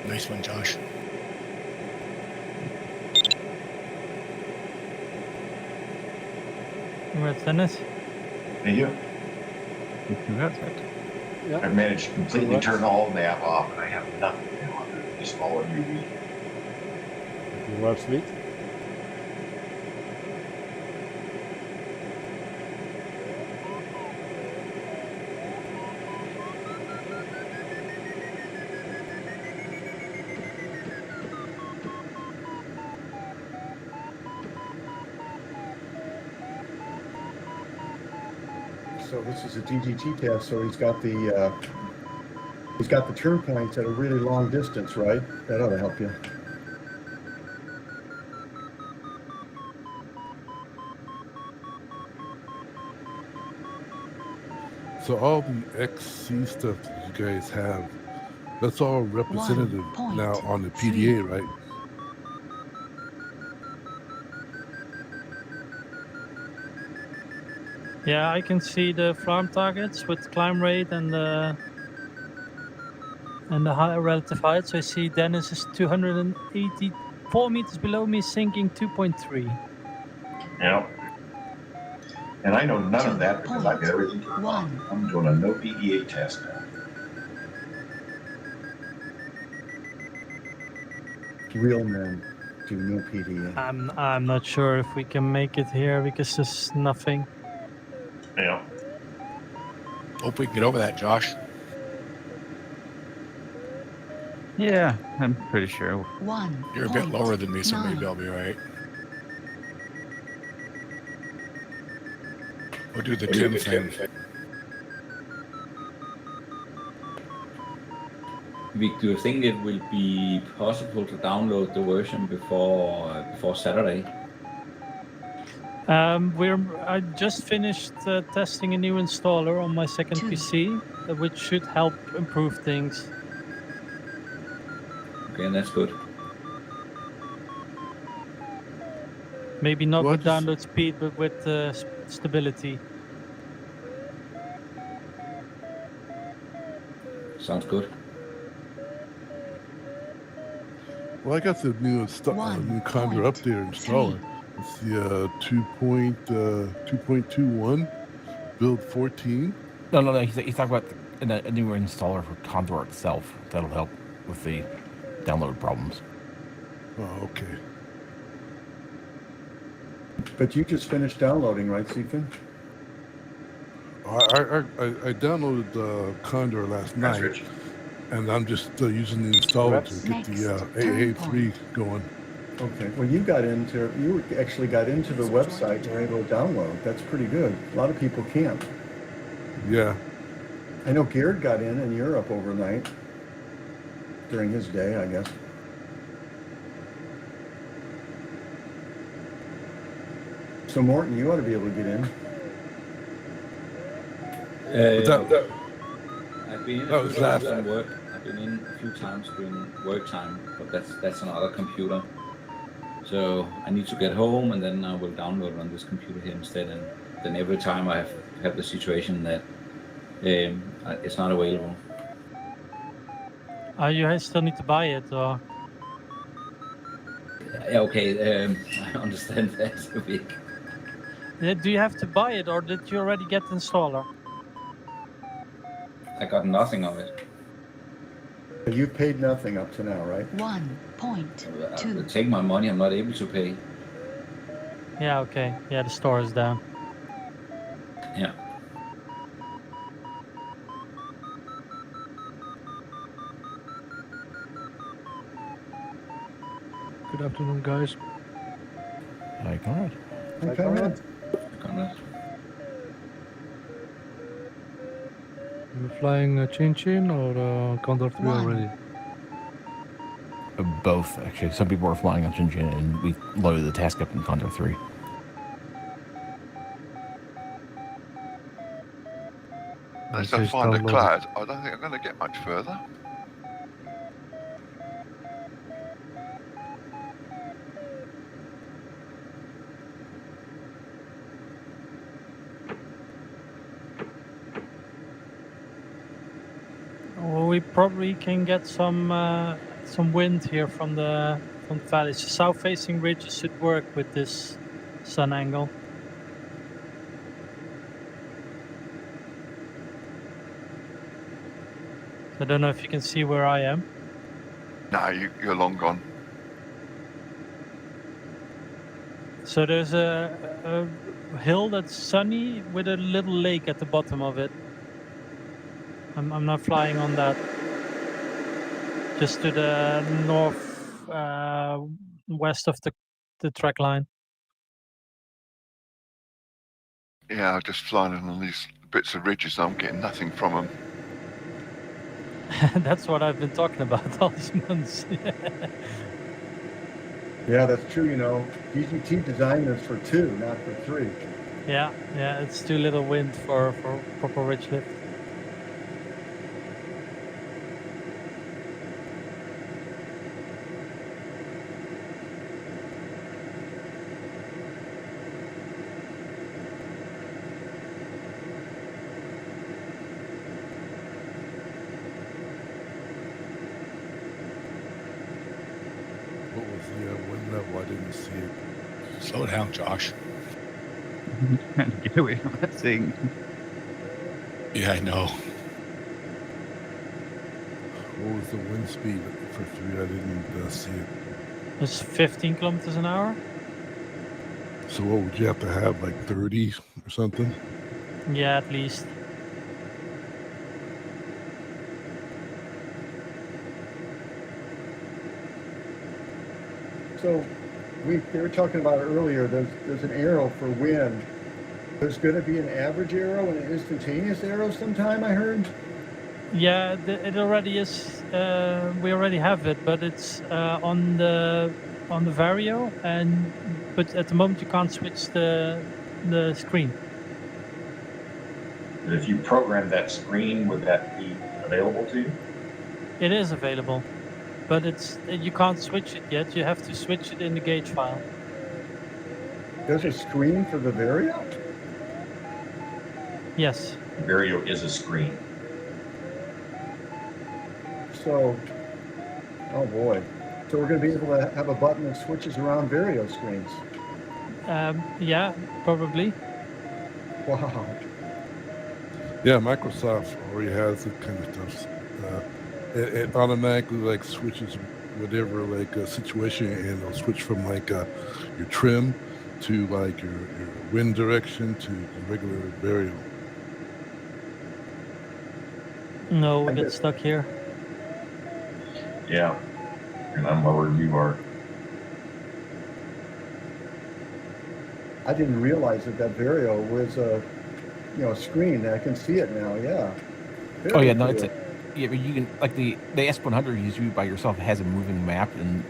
Nice one, Josh. Congrats, Dennis. Thank you. Congrats. Yeah. I've managed to completely turn all nav off, and I have nothing now other than just following your lead. Congrats, Lee. So this is a DGT test, so he's got the turn points at a really long distance, right? That ought to help you. So all the XC stuff that you guys have, that's all representative now on the PDA, right? Yeah, I can see the farm targets with climb rate and the high relative height. So I see Dennis is 284 meters below me, sinking 2.3. Yeah. And I know none of that because I've got everything turned on. I'm doing a no PDA test now. Real men do no PDA. I'm not sure if we can make it here because there's nothing. Yeah. Hope we can get over that, Josh. Yeah, I'm pretty sure. 1. You're a bit lower than me, so maybe I'll be right. We'll do the Tim thing. Vic, do you think it will be possible to download the version before Saturday? I just finished testing a new installer on my second PC, which should help improve things. Okay, that's good. Maybe not with download speed, but with stability. Sounds good. Well, I got the new new Condor updater installer. It's the 2.21 build 14. No. He's talking about a newer installer for Condor itself. That'll help with the download problems. Oh, okay. But you just finished downloading, right, Stephen? I downloaded Condor last night, and I'm just using the installer to get the AA3 going. Okay. Well, you actually got into the website and were able to download. That's pretty good. A lot of people can't. Yeah. I know Gerd got in Europe overnight during his day, I guess. So Morton, you ought to be able to get in. I've been in a few times on work. I've been in a few times during work time, but that's another computer. So I need to get home, and then I will download on this computer here instead. And then every time I have the situation that it's not available. You still need to buy it, or? Yeah, okay, I understand that, Vic. Do you have to buy it, or did you already get the installer? I got nothing of it. You've paid nothing up to now, right? 1.2. Take my money, I'm not able to pay. Yeah, okay. Yeah, the store is down. Yeah. Good afternoon, guys. Hi, Conrad. Hi, Conrad. Conrad. You flying Chin Chin or Condor 3 already? Both, actually. Some people are flying on Shenzhen, and we loaded the task up in Condor 3. Unless I find a cloud, I don't think I'm going to get much further. Well, we probably can get some wind here from the valley. So south-facing ridges should work with this sun angle. I don't know if you can see where I am. No, you're long gone. So there's a hill that's sunny with a little lake at the bottom of it. I'm not flying on that. Just to the north west of the track line. Yeah, I'm just flying on these bits of ridges. I'm getting nothing from them. That's what I've been talking about all these months. Yeah, that's true. You know, DGT designed this for 2, not for 3. Yeah, it's too little wind for proper ridge lift. What was the wind level? I didn't see it. Slow down, Josh. Trying to get away from that thing. Yeah, I know. What was the wind speed for 3? I didn't see it. It's 15 kilometers an hour. So what would you have to have, like 30 or something? Yeah, at least. So they were talking about earlier, there's an arrow for wind. There's going to be an average arrow and an instantaneous arrow sometime, I heard? Yeah, it already is. We already have it, but it's on the Vario, but at the moment you can't switch the screen. But if you program that screen, would that be available to you? It is available, but you can't switch it yet. You have to switch it in the gauge file. There's a screen for the Vario? Yes. Vario is a screen. So, oh boy. So we're going to be able to have a button that switches around Vario screens. Yeah, probably. Wow. Yeah, Microsoft already has that kind of stuff. It automatically like switches whatever like a situation, and it'll switch from like your trim to like your wind direction to the regular Vario. No, we get stuck here. Yeah, and I'm lower than you are. I didn't realize that Vario was a screen. I can see it now. Yeah. Oh yeah, no, yeah, but you can like the S100 you do by yourself has a moving map, and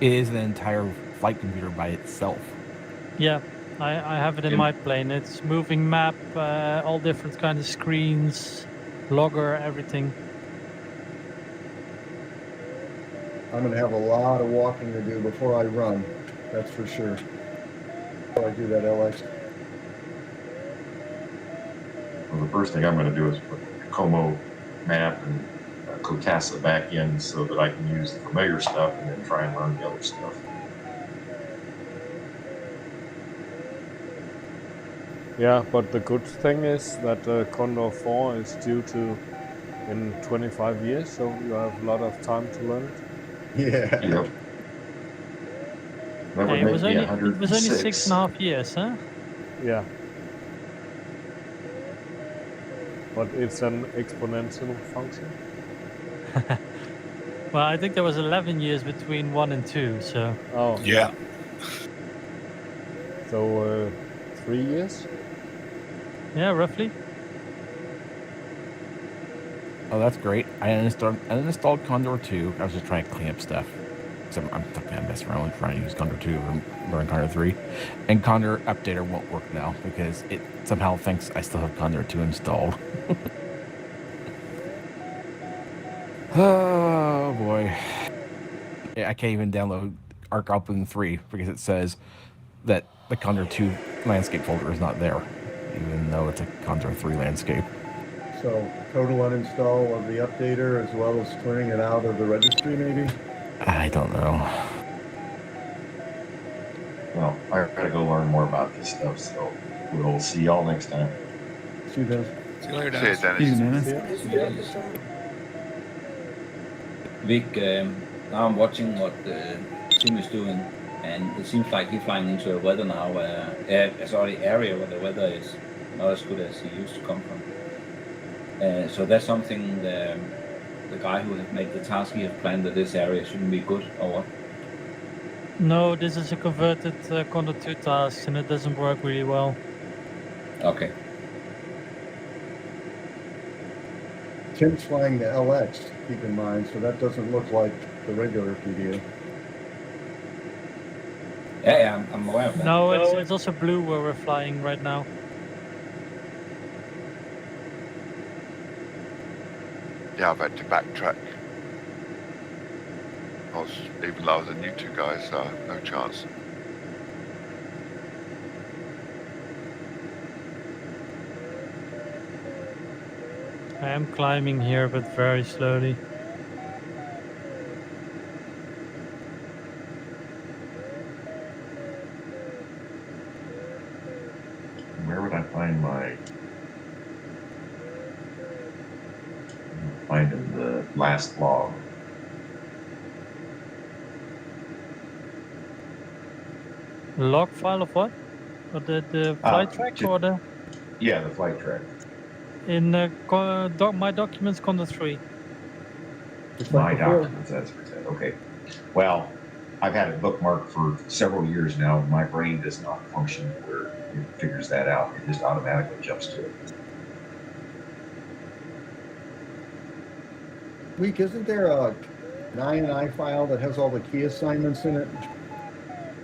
it is an entire flight computer by itself. Yeah, I have it in my plane. It's moving map, all different kind of screens, logger, everything. I'm going to have a lot of walking to do before I run. That's for sure. Before I do that, LX. Well, the first thing I'm going to do is put the Como map and Cotassa back in so that I can use the familiar stuff and then try and learn the other stuff. Yeah, but the good thing is that Condor 4 is due to in 25 years, so you have a lot of time to learn it. Yeah. Yep. That would Hey, make me it was only 106. 6.5 years, huh? Yeah. But it's an exponential function. Well, I think there was 11 years between 1 and 2, so... Oh. Yeah. So, 3 years? Yeah, roughly. Oh, that's great. I uninstalled Condor 2. I was just trying to clean up stuff. So I'm messing around with trying to use Condor 2 and learn Condor 3. And Condor Updater won't work now because it somehow thinks I still have Condor 2 installed. Oh, boy. Yeah, I can't even download Arc Open 3 because it says that the Condor 2 landscape folder is not there, even though it's a Condor 3 landscape. So total uninstall of the updater as well as clearing it out of the registry, maybe? I don't know. Well, I gotta go learn more about this stuff, so we'll see y'all next time. See you, Dennis. See you later, See you, Dennis. Dennis. Vic, now I'm watching what Tim is doing, and it seems like he's flying into a weather now, area where the weather is not as good as he used to come from. So that's something the guy who has made the task, he has planned that this area shouldn't be good, or what? No, this is a converted Condor 2 task, and it doesn't work really well. Okay. Tim's flying the LX, keep in mind, so that doesn't look like the regular PDO. Yeah, I'm aware of that. No, it's also blue where we're flying right now. Yeah, I've had to backtrack. Even though I was a new two guys, no chance. I am climbing here, but very slowly. Where would I find my... Find in the last log. Log file of what? Or the flight track or the? Yeah, the flight track. In my documents, Condor3. My documents, that's what it said. Okay. Well, I've had it bookmarked for several years now, and my brain does not function where it figures that out. It just automatically jumps to it. Week, isn't there an INI file that has all the key assignments in it?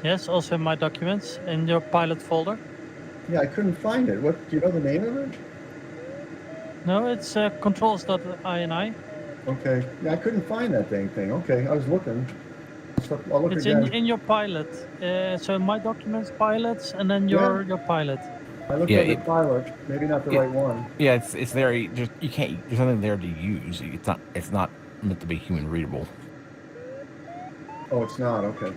Yes, also in my documents, in your pilot folder. Yeah, I couldn't find it. What, do you know the name of it? No, it's controls.ini. Okay. Yeah, I couldn't find that dang thing. Okay, I was looking. I'll look It's again. in your pilot. So in my documents, pilots, and then your pilot. I looked at the pilot. Maybe not the right one. Yeah, it's there. You can't. There's nothing there to use. It's not meant to be human readable. Oh, it's not. Okay.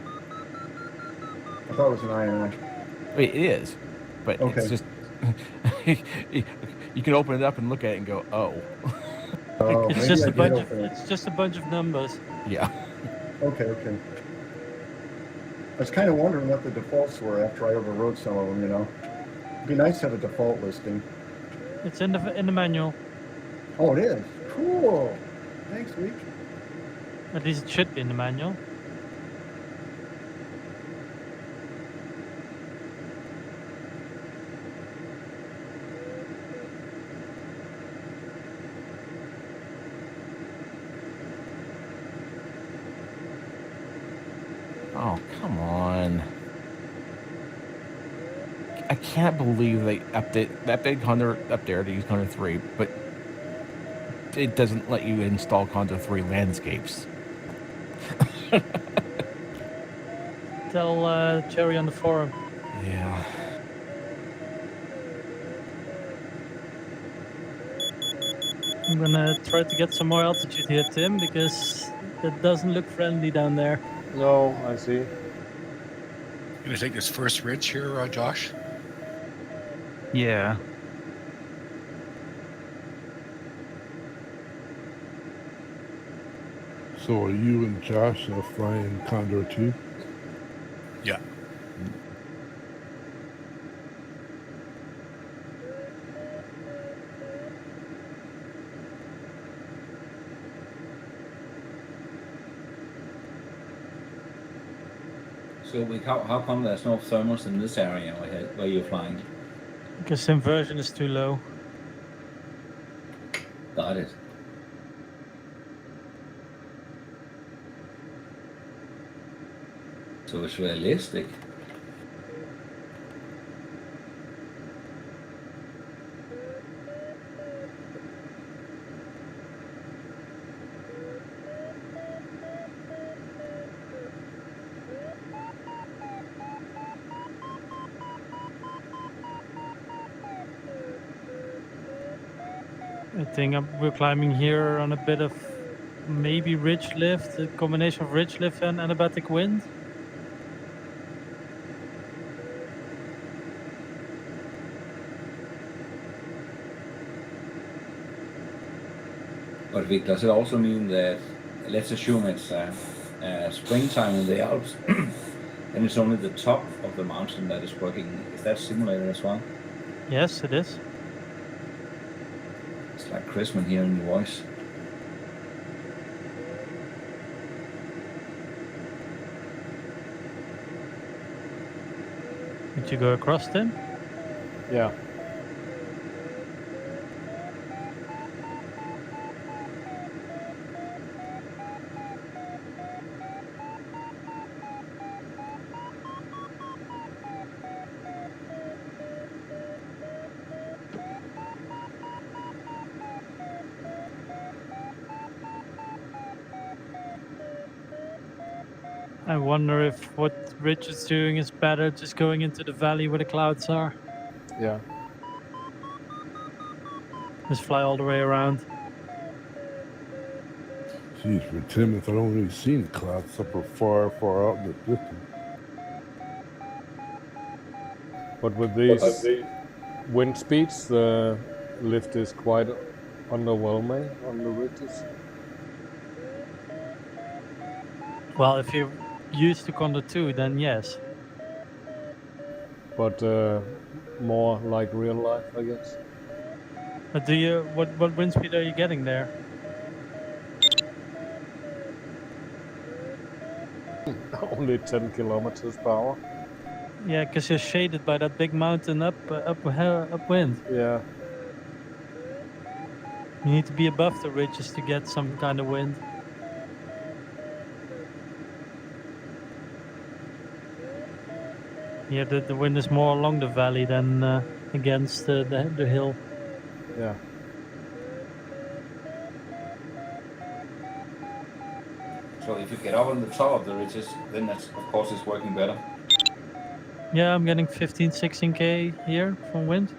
I thought it was an INI. It is, but it's just you can open it up and look at it and go, oh. Oh, it's just a bunch of numbers. Yeah. Okay. I was kind of wondering what the defaults were after I overrode some of them. It'd be nice to have a default listing. It's in the manual. Oh, it is. Cool. Thanks, Week. At least it should be in the manual. Oh, come on. I can't believe they updated Condor up there to use Condor3, but it doesn't let you install Condor3 landscapes. Tell Cherry on the forum. Yeah. I'm gonna try to get some more altitude here, Tim, because it doesn't look friendly down there. No, I see. Gonna take this first ridge here, Josh? Yeah. So are you and Josh flying Condor 2? Yeah. So how come there's no thermals in this area where you're flying? Because immersion is too low. Got it. So it's realistic. I think we're climbing here on a bit of maybe ridge lift, a combination of ridge lift and adiabatic wind. But Vic, does it also mean that, let's assume it's springtime in the Alps, and it's only the top of the mountain that is working? Is that simulated as well? Yes, it is. It's like Chrisman hearing your voice. Did you go across, Tim? Yeah. I wonder if what Rich is doing is better, just going into the valley where the clouds are. Yeah. Just fly all the way around. Jeez, for Tim, if I don't really see the clouds up or far out in the distance. But with these wind speeds, the lift is quite underwhelming on the ridges. Well, if you're used to Condor 2, then yes. but more like real life, I guess. But what wind speed are you getting there? Only 10 kilometers per hour. Yeah, because you're shaded by that big mountain upwind. Yeah. You need to be above the ridges to get some kind of wind. Yeah, the wind is more along the valley than against the hill. Yeah. So if you get up on the top of the ridges, then that's, of course, it's working better. Yeah, I'm getting 15, 16k here from wind.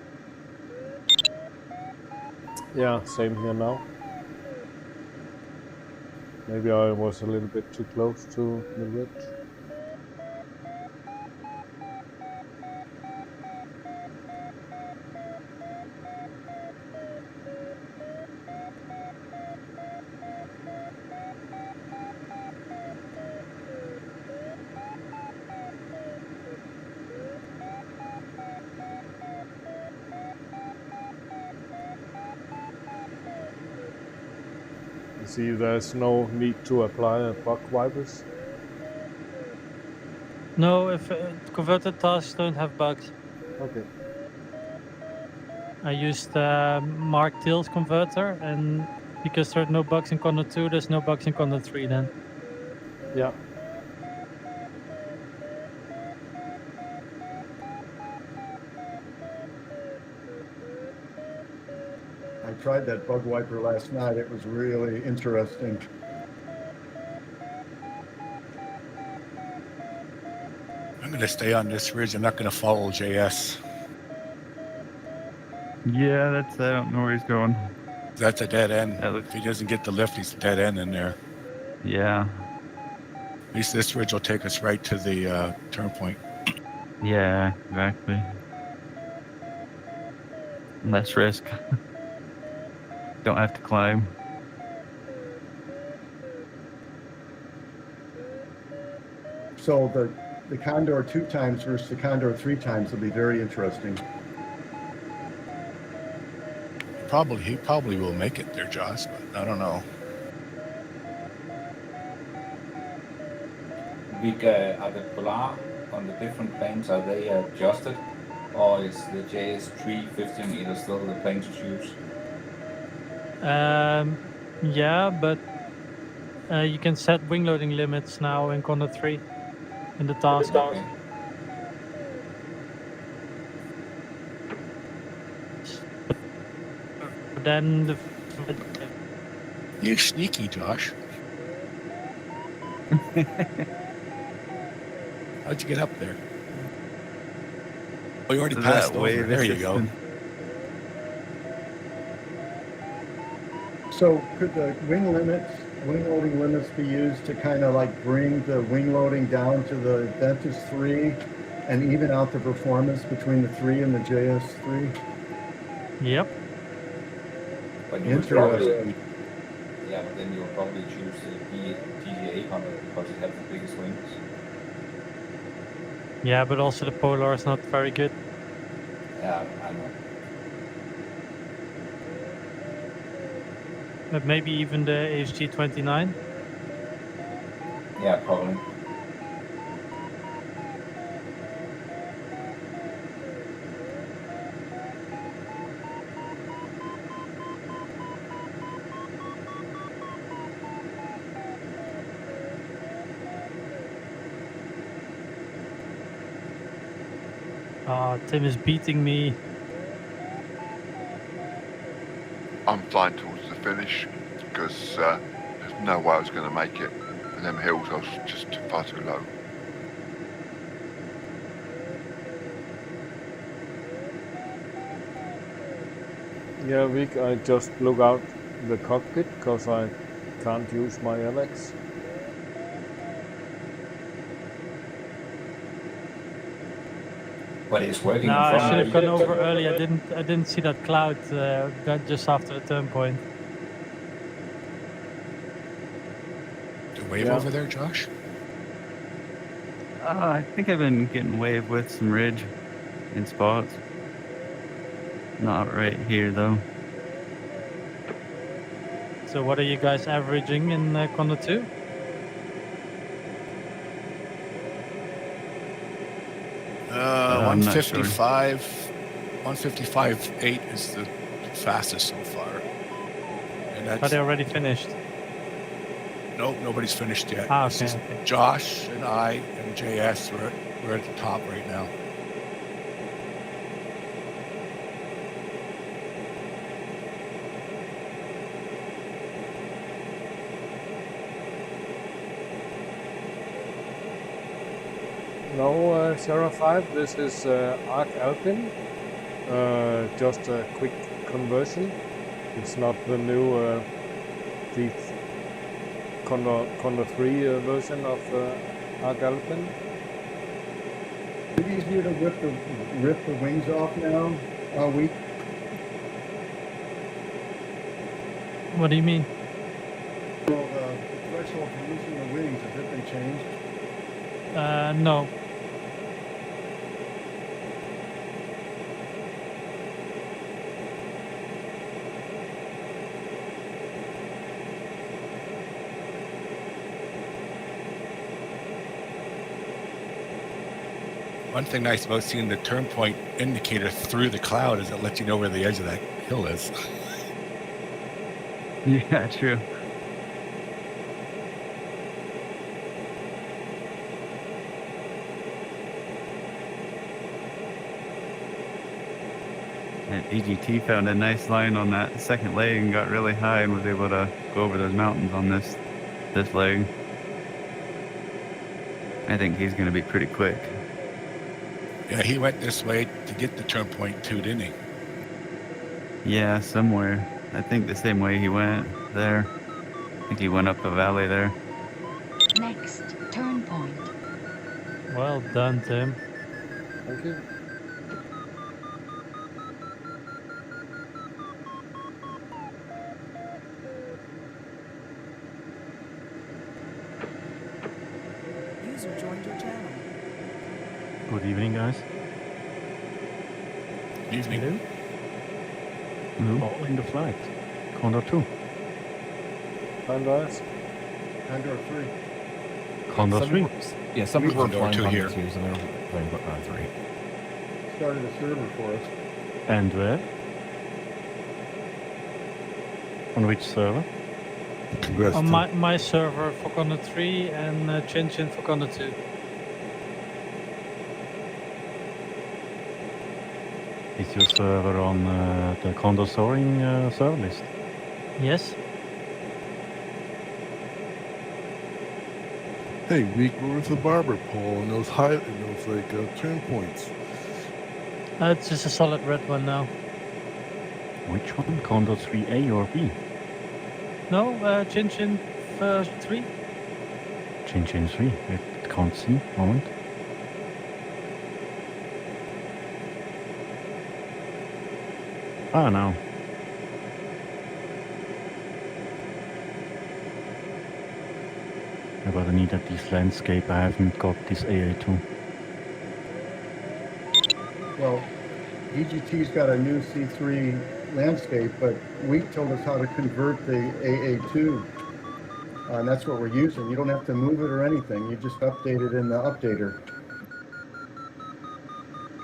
Yeah, same here now. Maybe I was a little bit too close to the ridge. You see, there's no need to apply bug wipers. No, if converted tasks don't have bugs. Okay. I used Mark Till's converter, and because there are no bugs in Condor 2, there's no bugs in Condor 3 then. Yeah. I tried that bug wiper last night. It was really interesting. I'm going to stay on this ridge. I'm not going to follow JS. Yeah, that's. I don't know where he's going. That's a dead end. If he doesn't get the lift, he's a dead end in there. Yeah. At least this ridge will take us right to the turn point. Yeah, exactly. Less risk. Don't have to climb. So the Condor 2 times versus the Condor 3 times will be very interesting. He probably will make it there, Josh, but I don't know. Are the polar on the different planes, are they adjusted? Or is the JS3 50 meter still the plane to choose? Yeah, but you can set wing loading limits now in Condor 3 in the task. Okay. Then You sneaky, Josh. How'd you get up there? Oh, you already passed over. There you go. So could the wing loading limits be used to kind of like bring the wing loading down to the Ventus 3 and even out the performance between the 3 and the JS3? Yep. But interesting. Yeah, but then you'll probably choose the DGA Condor because it has the biggest wings. Yeah, but also the Polar is not very good. Yeah, I know. But maybe even the ASG 29. Yeah, probably. Tim is beating me. I'm flying towards the finish because there's no way I was going to make it. And them hills, I was just far too low. Yeah, Vic, I just look out the cockpit because I can't use my LX. But it's working. No, I should have gone over early. I didn't see that cloud just after the turn point. The wave over there, Josh? I think I've been getting wave with some ridge. in spots. Not right here though. So what are you guys averaging in Condor 2? I'm not sure. 155.8 is the fastest so far. And Are they already finished? Nope, nobody's finished yet. Ah, It's okay, just okay. Josh and I and JS, we're at the top right now. No, Sierra 5, this is Arc Alpine. Just a quick conversion. It's not the new the Condor 3 version of Arc Alpine. Is it easier to rip the wings off now? What do you mean? Well, the threshold for loosening the wings, has it been changed? No. One thing nice about seeing the turn point indicator through the cloud is it lets you know where the edge of that hill is. Yeah, true. And EGT found a nice line on that second leg and got really high and was able to go over those mountains on this leg. I think he's going to be pretty quick. Yeah, he went this way to get the turn point too, didn't he? Yeah, somewhere. I think the same way he went there. I think he went up a valley there. Next turn point. Well done, Tim. Thank you. User joined your channel. Good evening, guys. Evening. Hello. All in the flight. Condor 2. Condor 3. Condor 3. Yeah, some people are Condor flying 2 Condor here. 2, some are flying Condor 3. Started a server for us. And where? On which server? Congrats. On my server for Condor 3 and Chin Chin for Condor 2. Is your server on the Condor soaring server list? Yes. Hey, Week, where was the barber pole and those turn points? It's just a solid red one now. Which one? Condor 3A or B? No, Chin Chin 3. Chin Chin 3. I can't see. Moment. Ah, now. But I need at this landscape. I haven't got this AA2. Well, EGT's got a new C3 landscape, but Week told us how to convert the AA2. And that's what we're using. You don't have to move it or anything. You just update it in the updater.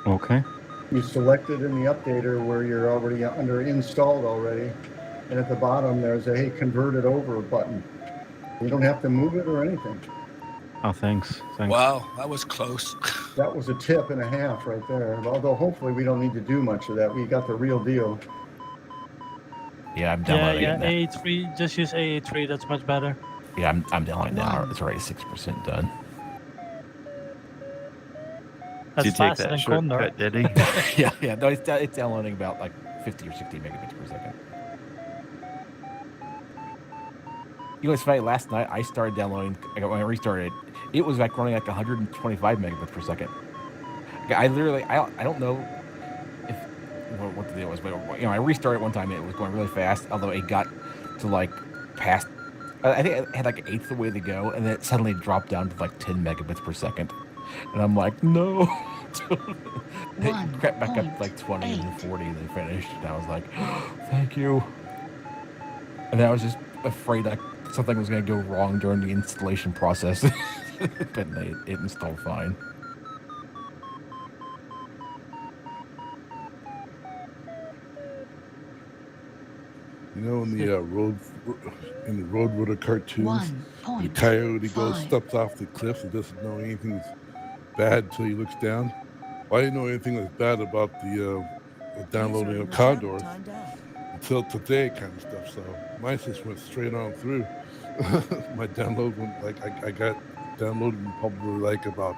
Okay. You select it in the updater where you're already installed already. And at the bottom, there's a hey, convert it over button. You don't have to move it or anything. Oh, thanks. Thanks. Wow, that was close. That was a tip and a half right there. Although hopefully we don't need to do much of that. We got the real deal. Yeah, I'm downloading it now. AA3. Just use AA3. That's much better. Yeah, I'm downloading it now. It's already 6% done. That's Did you take faster that than Condor. shortcut, did he? yeah. No, it's downloading about like 50 or 60 megabits per second. You know, it's funny. Last night I started downloading. When I restarted, it was like running like 125 megabits per second. I literally, I don't know if what the deal was, but I restarted one time and it was going really fast. Although it got to like past, I think it had like an eighth of the way to go, and then it suddenly dropped down to like 10 megabits per second. And I'm like, no. It crept back up to like 20 and then 40 and then finished. And I was like, thank you. And then I was just afraid that something was going to go wrong during the installation process. But it installed fine. You know, in the Roadrunner cartoons, the coyote goes steps off the cliff and doesn't know anything's bad until he looks down. Well, I didn't know anything was bad about the downloading of Condor until today, kind of stuff. So mine just went straight on through. My download went like I got downloaded in probably like about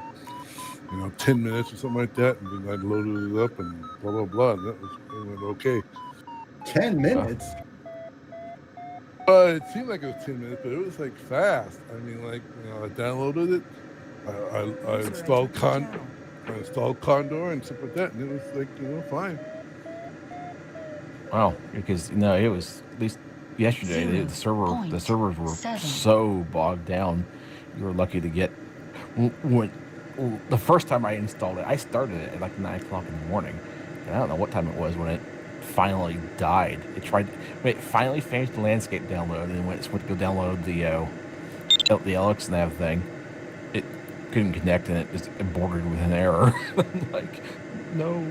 10 minutes or something like that, and then I loaded it up and blah blah blah, and it went okay. 10 minutes. It seemed like it was 10 minutes, but it was like fast. I mean, like I downloaded it, I installed Condor and stuff like that, and it was like fine. Wow, because it was at least yesterday the servers were so bogged down. You were lucky to get when the first time I installed it. I started it at like 9 o'clock in the morning, and I don't know what time it was when it finally died. It finally finished the landscape download, and then when it went to go download the LX nav thing, it couldn't connect, and it just aborted with an error. I'm like, no.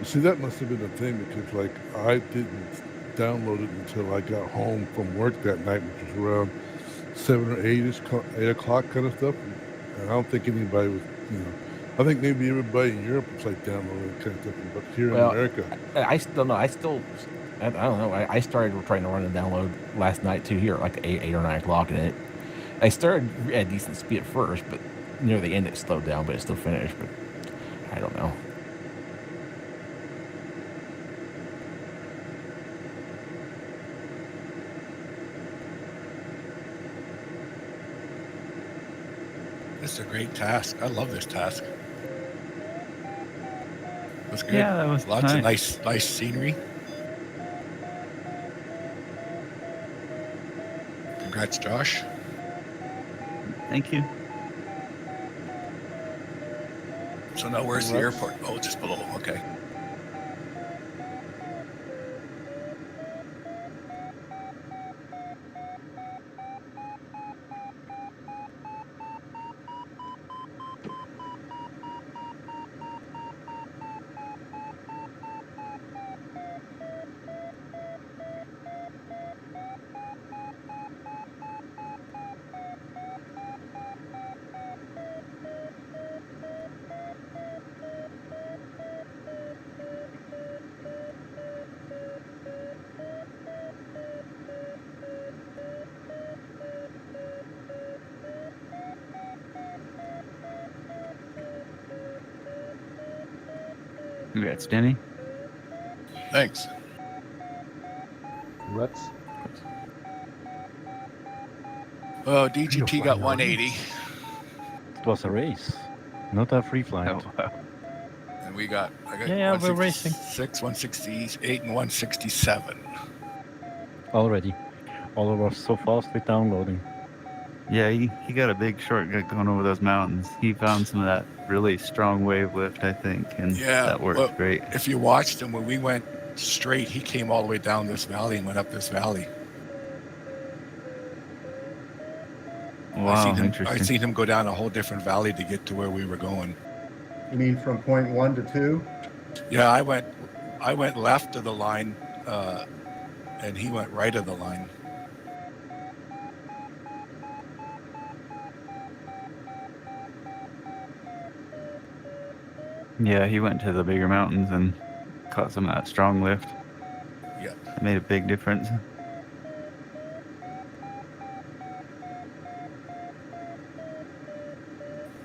See, that must have been the thing, because like I didn't download it until I got home from work that night, which was around 7 or 8 o'clock kind of stuff. And I don't think anybody was, I think maybe everybody in Europe was like downloading kind of stuff, but here in America, I still know. I don't know. I started trying to run a download last night too here, like 8 or 9 o'clock, and I started at a decent speed at first, but near the end it slowed down, but it still finished. But I don't know. This is a great task. I love this task. That's good. Yeah, that was lots of nice scenery. Congrats, Josh. Thank you. So now where's the airport? Oh, just below. Okay. Congrats, Danny. Thanks. Congrats. Oh, DGT got 180. It was a race, not a free flight. Oh, wow. And I got we're racing. 168, and 167. Already. All of us so fast with downloading. Yeah, he got a big shortcut going over those mountains. He found some of that really strong wave lift, I think, and that worked great. If you watched him, when we went straight, he came all the way down this valley and went up this valley. Wow, I interesting. seen him go down a whole different valley to get to where we were going. You mean from point 1 to 2? Yeah, I went left of the line, and he went right of the line. Yeah, he went to the bigger mountains and caught some of that strong lift. Yeah. It made a big difference.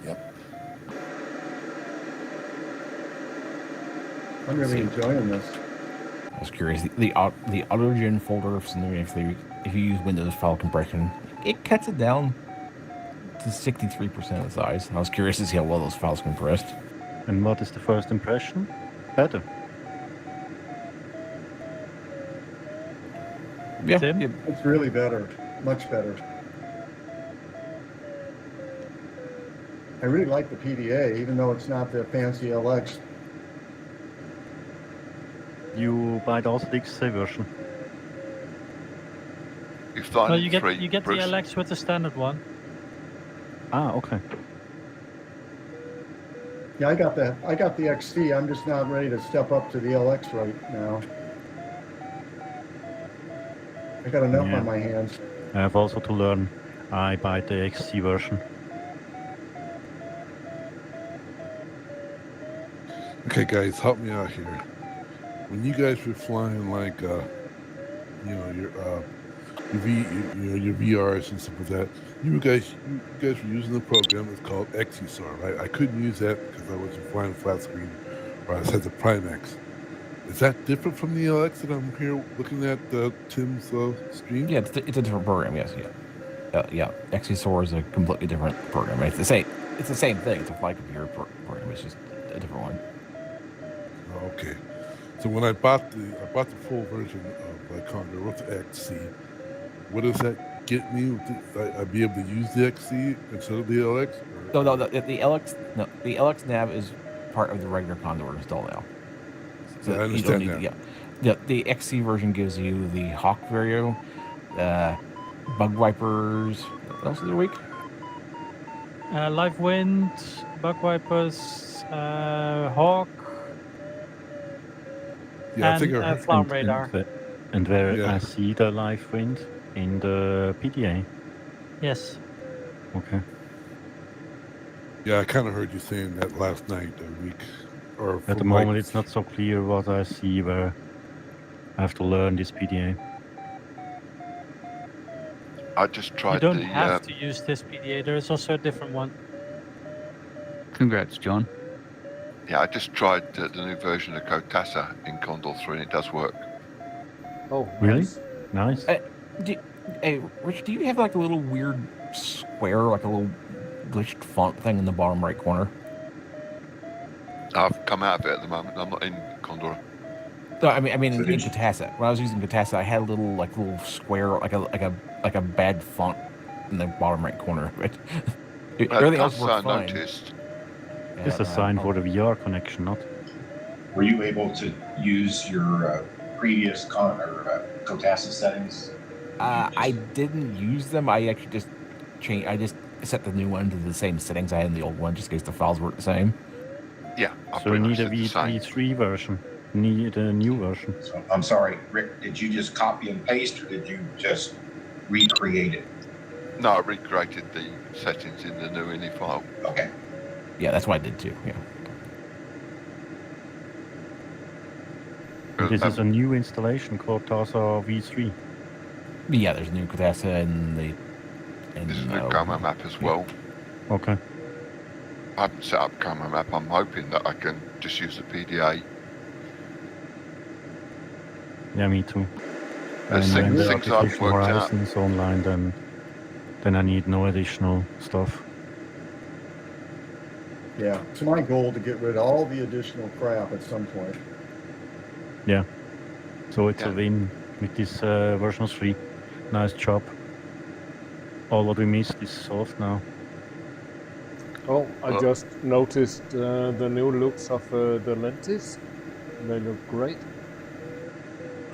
Yep. I'm really enjoying this. I was curious. The AutoGen folder, if you use Windows file compression, it cuts it down to 63% of the size. I was curious to see how well those files compressed. And what is the first impression? Better. Yeah, it's really better, much better. I really like the PDA, even though it's not the fancy LX. You buy also the XC version? You're flying No, in you get three, you get Bruce. the LX with the standard one. Ah, okay. Yeah, I got the XC. I'm just not ready to step up to the LX right now. I got enough Yeah. on my hands. I have also to learn. I buy the XC version. Okay, guys, help me out here. When you guys were flying like, your VRs and stuff like that, you guys were using the program. It's called XESOR, right? I couldn't use that because I wasn't flying flat screen, or I had the Primex. Is that different from the LX that I'm here looking at Tim's stream? Yeah, it's a different program. Yes, yeah. XESOR is a completely different program. It's the same. It's the same thing. It's a flight computer program. It's just a different one. Okay. So when I bought the full version of Condor with the XC, what does that get me? I'd be able to use the XC instead of the LX? No, the LX. No, the LX nav is part of the regular Condor install now. So I understand that. The XC version gives you the Hawk Vario, bug wipers. What else is a week? Live wind, bug wipers, Hawk, Yeah, I and think I Flam radar. And where I see the live wind in the PDA. Yes. Okay. Yeah, I kind of heard you saying that last night, a week. Or At the moment, it's not so clear what I see where I have to learn this PDA. I just tried You don't have to use this PDA. There is also a different one. Congrats, John. Yeah, I just tried the new version of Cotassa in Condor 3 and it does work. Oh, really? Nice. Hey, Rich, do you have like a little weird square, like a little glitched font thing in the bottom right corner? I've come out of it at the moment. I'm not in Condor. No, I mean in Cotassa. When I was using Cotassa, I had a little square, like a bad font in the bottom right corner. Everything else worked fine. Noticed. It's a sign for the VR connection, not? Were you able to use your previous Cotassa settings? I didn't use them. I actually just changed. I just set the new one to the same settings I had in the old one, just in case the files were the same. Yeah. So you need a V3 version. Need a new version. So, I'm sorry, Rick. Did you just copy and paste, or did you just recreate it? No, I recreated the settings in the new ini file. Okay. Yeah, that's what I did too. Yeah. This is a new installation called Cotassa V3. Yeah, there's a new Cotassa and there's a new Coma map as well. Okay. I haven't set up Coma map. I'm hoping that I can just use the PDA. Yeah, me too. There's And when the things I've Artificial worked out. Horizon is online, then I need no additional stuff. Yeah, it's my goal to get rid of all the additional crap at some point. Yeah. So it's a win with this version 3. Nice job. All what we missed is solved now. Oh, I just noticed the new looks of the lenses. They look great.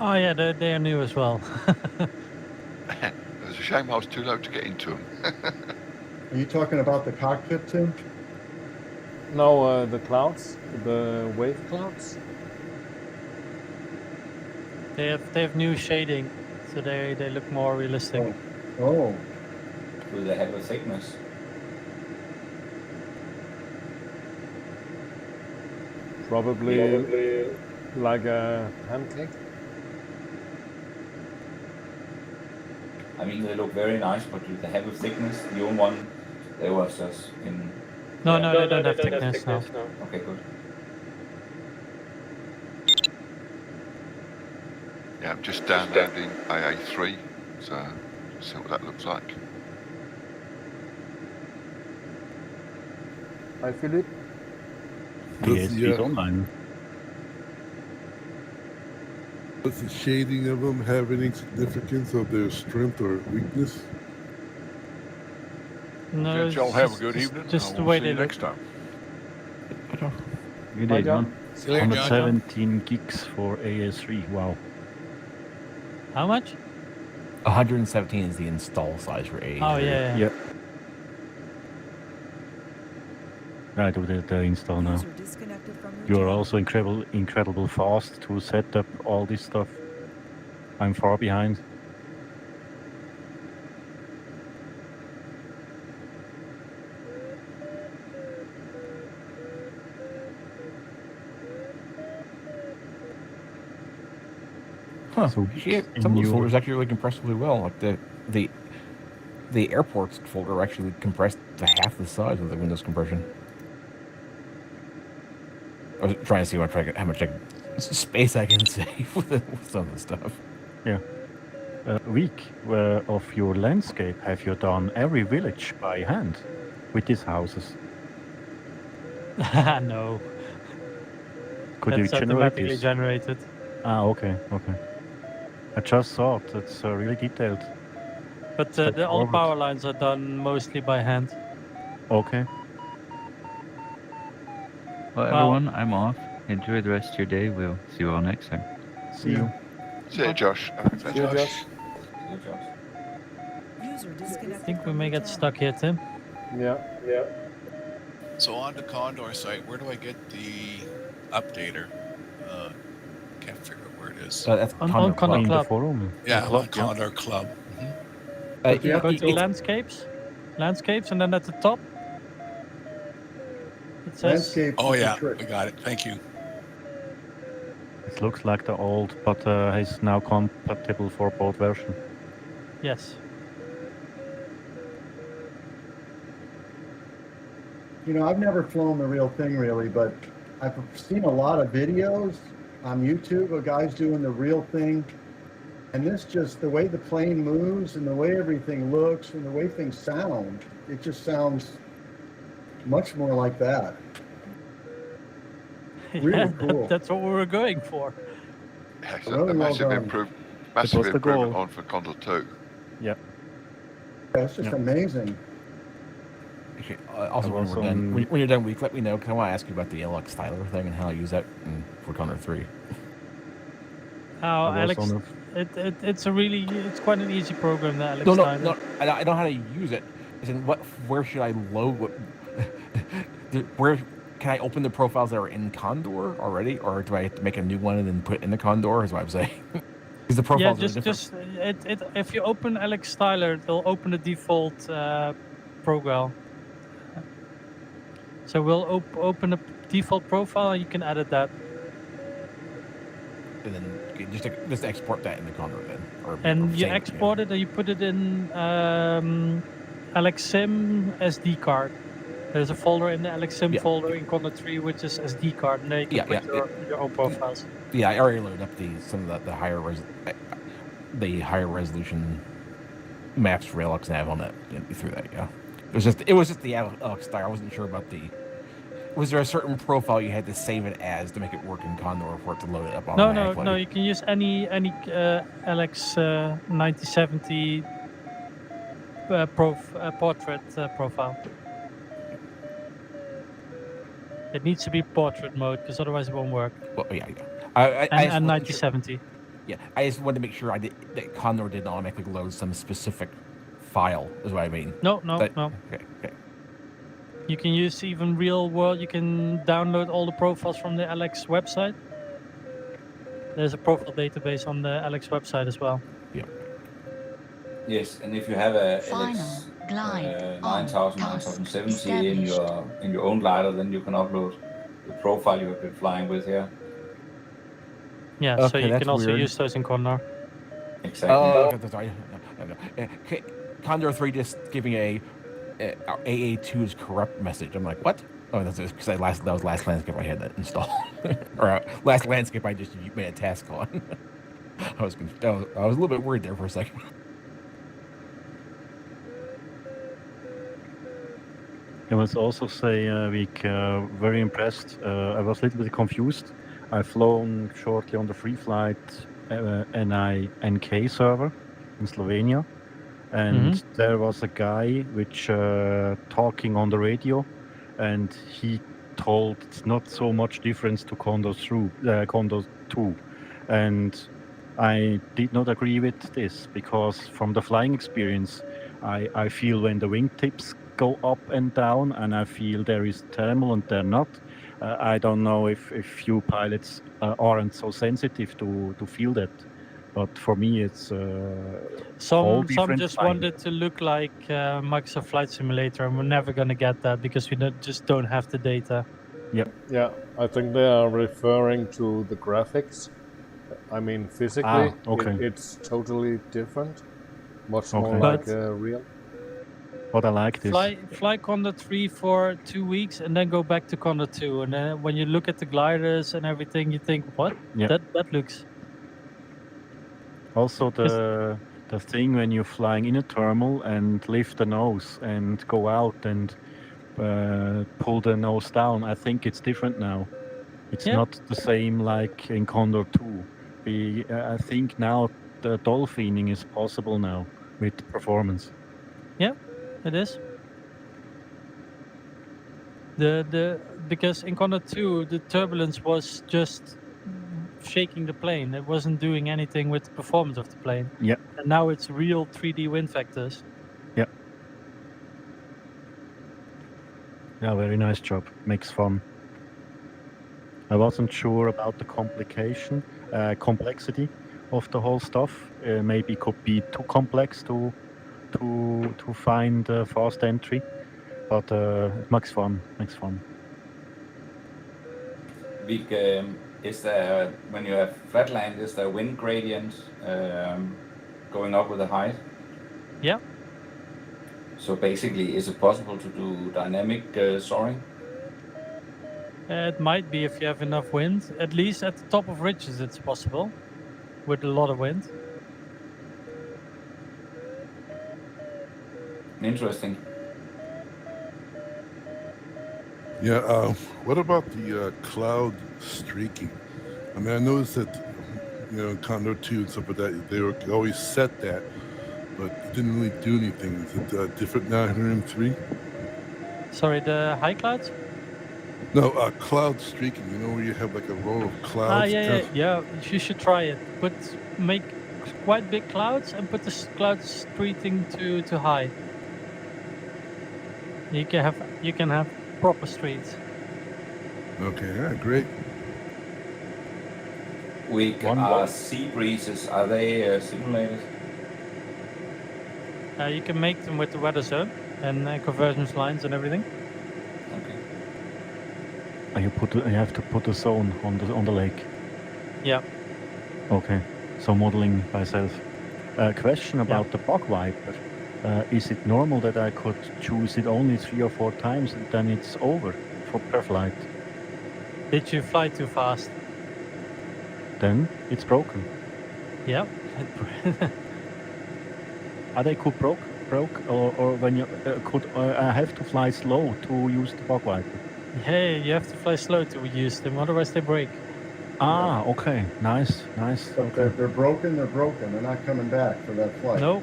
Oh yeah, they are new as well. It's a shame I was too low to get into them. Are you talking about the cockpit, Tim? No, the clouds, the wave clouds. They have new shading, so they look more realistic. Oh. Do they have a thickness? Probably like a pancake. I mean, they look very nice, but do they have a thickness? The old one, they was just in... No, they don't have thickness now. Okay, good. Yeah, I'm just downloading AA3, so see what that looks like. Hi, Philip. Yes, it's online. Does the shading of them have any significance of their strength or weakness? No, Gents, y'all have a good evening. Just I the will way see they you look. next time. Good Bye, day, John. John. See you later, John. 117 gigs for AS3. Wow. How much? 117 is the install size for A. Oh yeah. Yeah. I do the install now. User disconnected from your You're channel. also incredible fast to set up all this stuff. I'm far behind. Huh. So Yeah, in some of those your- folders actually really compressed really well. Like the airports folder actually compressed to half the size of the Windows compression. I was trying to see how much space I can save with some of the stuff. Yeah. Week of your landscape, have you done every village by hand with these houses? No. Could That's you generate automatically this? generated. Ah, okay. I just saw it. It's really detailed. But all the Straightforward. power lines are done mostly by hand. Okay. Well, everyone, I'm off. Enjoy the rest of your day. We'll see you all next time. See you. See you, Josh. See you, Josh. User disconnected. I think we may get stuck here, Tim. Yeah. So on the Condor site, where do I get the updater? Can't figure out where it is. That's On Condor Condor In the Club. forum. Yeah, Club, on Condor Club. You go to landscapes, and then at the top it says Landscape. Oh is the yeah, trick. we got it. Thank you. It looks like the old, but is now compatible for both versions. yes. You know, I've never flown the real thing really, but I've seen a lot of videos on YouTube of guys doing the real thing. And this just, the way the plane moves and the way everything looks and the way things sound, it just sounds much more like that. Really Yeah, cool. that's what we were going for. It's Really a well massive done. improvement was the goal. on for Condor 2. Yeah. Yeah, it's just amazing. Actually, also, And when also we're done, on- when you're done, week, let me know. Cause I want to ask you about the LX styler thing and how I use that for Condor 3. How I was Alex, on it's quite an easy program, the Alex No, Steiner. I know how to use it. As in, where should I load? Where can I open the profiles that are in Condor already, or do I have to make a new one and then put it in the Condor? Is what I'm saying. Because the Yeah, profiles are just different. if you open Alex Styler, it'll open the default program. So we'll open a default profile, and you can edit that. And then you can just export that in the Condor then. And you save it, export it and you put it in AlexSim SD card. There's a folder in the AlexSim folder in Condor 3, which is SD card, and there you can put your own profiles. Yeah, I already loaded up some of the higher resolution maps for LX Nav on that through that. Yeah, it was just the LX Star. I wasn't sure about the. Was there a certain profile you had to save it as to make it work in Condor for it to load it up automatically? No. You can use any Alex 9070 portrait profile. It needs to be portrait mode because otherwise it won't work. Well, yeah. And 9070. Yeah, I just wanted to make sure that Condor didn't automatically load some specific file. Is what I mean. No. Okay. You can use even real world. You can download all the profiles from the Alex website. There's a profile database on the Alex website as well. Yeah. Yes, and if you have a Final LX glide 9000, 9070 in your own glider, then you can upload the profile you have been flying with here. Yeah, so Okay, you that's can also weird. use those in Condor. Exactly. Oh, okay, sorry. No. Condor 3 just giving a AA2 is corrupt message. I'm like, what? Oh, that's because that was last landscape I had that installed, or last landscape I just made a task on. I was a little bit worried there for a second. I must also say, Vic, very impressed. I was a little bit confused. I've flown shortly on the free flight NK server in Slovenia, and there was a guy which talking on the radio, and he told it's not so much difference to Condor 2, and I did not agree with this, because from the flying experience, I feel when the wingtips go up and down, and I feel there is thermal and they're not. I don't know if you pilots aren't so sensitive to feel that, but for me it's some just wanted to look like Microsoft Flight Simulator, and we're never going to get that because we just don't have the data. Yep. Yeah, I think they are referring to the graphics. I mean, physically, it's totally different. Much more like real. But I like this. Fly Condor 3 for 2 weeks and then go back to Condor 2. And then when you look at the gliders and everything, you think, what? Yep. That looks... Also the thing when you're flying in a thermal and lift the nose and go out and pull the nose down, I think it's different now. It's not the same like in Condor 2. I think now the dolphining is possible now with performance. Yeah, it is. Because in Condor 2 the turbulence was just shaking the plane. It wasn't doing anything with the performance of the plane. Yeah. And now it's real 3D wind factors. Yeah. Yeah, very nice job. Makes fun. I wasn't sure about the complexity of the whole stuff. Maybe it could be too complex to find fast entry, but it makes fun. Is there, when you have flatland, is there wind gradient going up with the height? Yeah. So basically, is it possible to do dynamic soaring? It might be if you have enough wind. At least at the top of ridges it's possible, with a lot of wind. Interesting. Yeah, what about the cloud streaking? I mean, I noticed that, Condor 2 and stuff like that, they were always set that, but it didn't really do anything. Is it different now here in 3? Sorry, the high clouds? No, cloud streaking, where you have like a row of clouds. Yeah, you should try it. Make quite big clouds and put the clouds streaking to high. You can have proper streets. Okay, yeah, great. Sea breezes, are they simulated? You can make them with the weather zone and convergence lines and everything. And you have to put a zone on the lake. Yeah. Okay, so modeling by self. Question about the bug wiper. Is it normal that I could choose it only 3 or 4 times and then it's over per flight? Did you fly too fast? Then it's broken. Yeah. Are they could broke or when you I have to fly slow to use the bug wiper? Yeah, you have to fly slow to use them, otherwise they break. Ah, okay, nice. But they're broken. They're not coming back for that flight. No.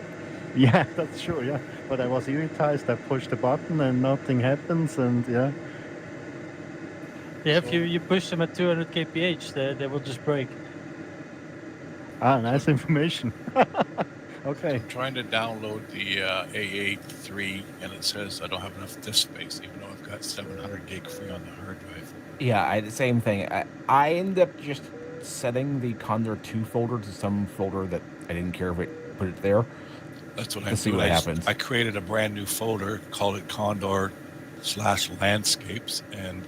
Yeah, that's true. Yeah, but I was irritated. I pushed the button and nothing happens, and yeah. Yeah, if you push them at 200 kph, they will just break. Ah, nice information. Okay. I'm trying to download the A83, and it says I don't have enough disk space, even though I've got 700 gig free on the hard drive. Yeah, I the same thing. I ended up just setting the Condor 2 folder to some folder that I didn't care if it put it there. That's what to I'm see doing. what happens. I created a brand new folder, called it Condor/landscapes, and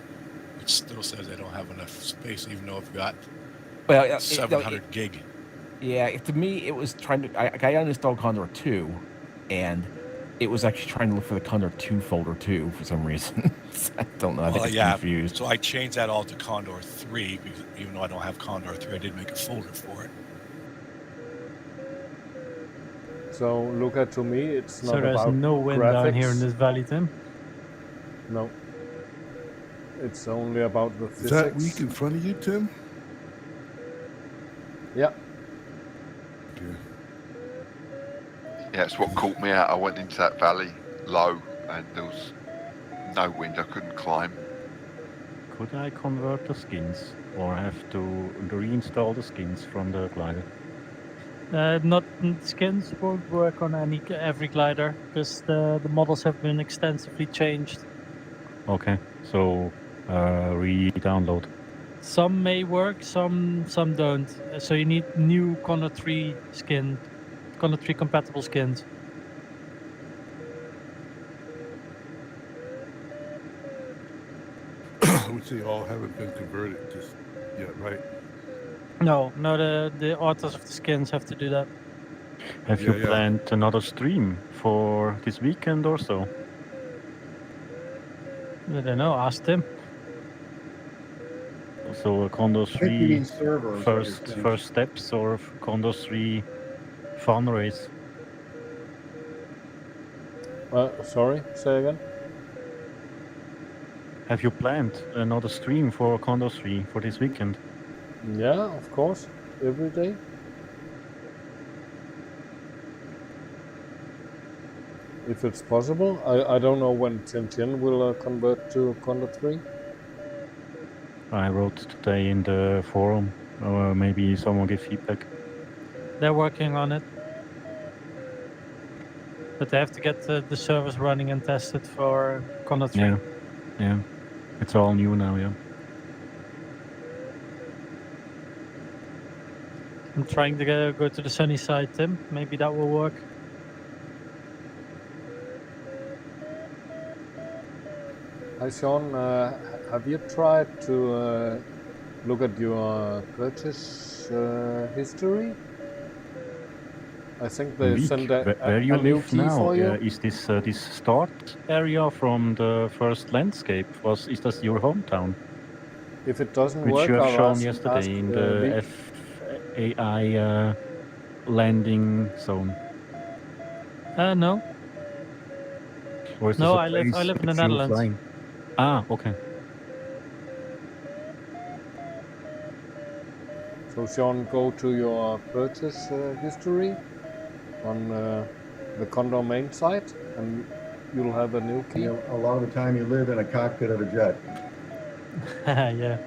it still says I don't have enough space, even though I've got 700 gig. Yeah, to me, it was trying to... I uninstalled Condor 2, and it was actually trying to look for the Condor 2 folder, too, for some reason. I don't know. I think it's confused. So I changed that all to Condor 3, because even though I don't have Condor 3, I did make a folder for it. So, Luca, to me, it's not about So there's no wind graphics. down here in this valley, Tim? No. It's only about the physics. Is that weak in front of you, Tim? Yeah. Yeah, it's what caught me out. I went into that valley low and there was no wind. I couldn't climb. Could I convert the skins, or have to reinstall the skins from the glider? Not skins won't work on every glider because the models have been extensively changed. Okay, so re-download. Some may work, some don't. So you need new Condor 3 Condor 3 compatible skins. Which they all haven't been converted just yet, right? No, the authors of the skins have to do that. Have you planned another stream for this weekend or so? I don't know, ask him. So Condor 3 servers, first steps, or Condor 3 fun race? Sorry, say again? Have you planned another stream for Condor 3 for this weekend? Yeah, of course, every day. If it's possible. I don't know when Tintin will convert to Condor 3. I wrote today in the forum, or maybe someone give feedback. They're working on it. But they have to get the servers running and tested for Condor 3. Yeah. It's all new now, yeah. I'm trying to go to the sunny side, Tim. Maybe that will work. Hi Sean, have you tried to look at your purchase history? I think they sent a new key now, for you. Is this this start area from the first landscape? Is this your hometown? If it doesn't which work, you have I'll shown ask yesterday in the FAI landing zone. No. Or is No, this a I live place in the that you're Netherlands. flying? Ah, okay. So Sean, go to your purchase history on the Condor main site, and you'll have a new key. A lot of the time you live in a cockpit of a jet. Yeah.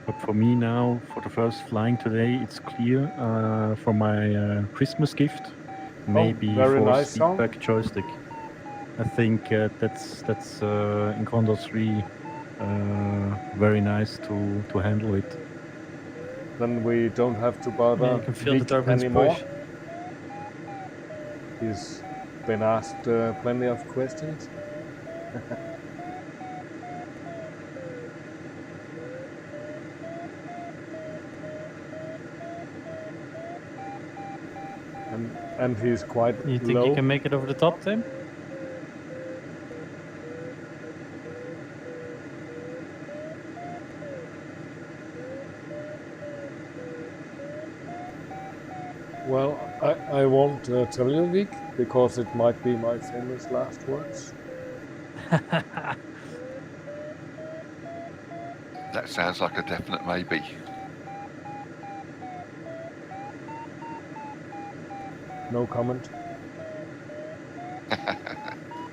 But for me now, for the first flying today, it's clear for my Christmas gift. Maybe very for nice, Sean. feedback joystick. I think that's in Condor 3 very nice to handle it. Then we don't have to bother Yeah, you can feel the Vic turbines anymore. push. He's been asked plenty of questions. and he's quite You think low. you can make it over the top, Tim? Well, I won't tell you, Vic, because it might be my famous last words. That sounds like a definite maybe. No comment.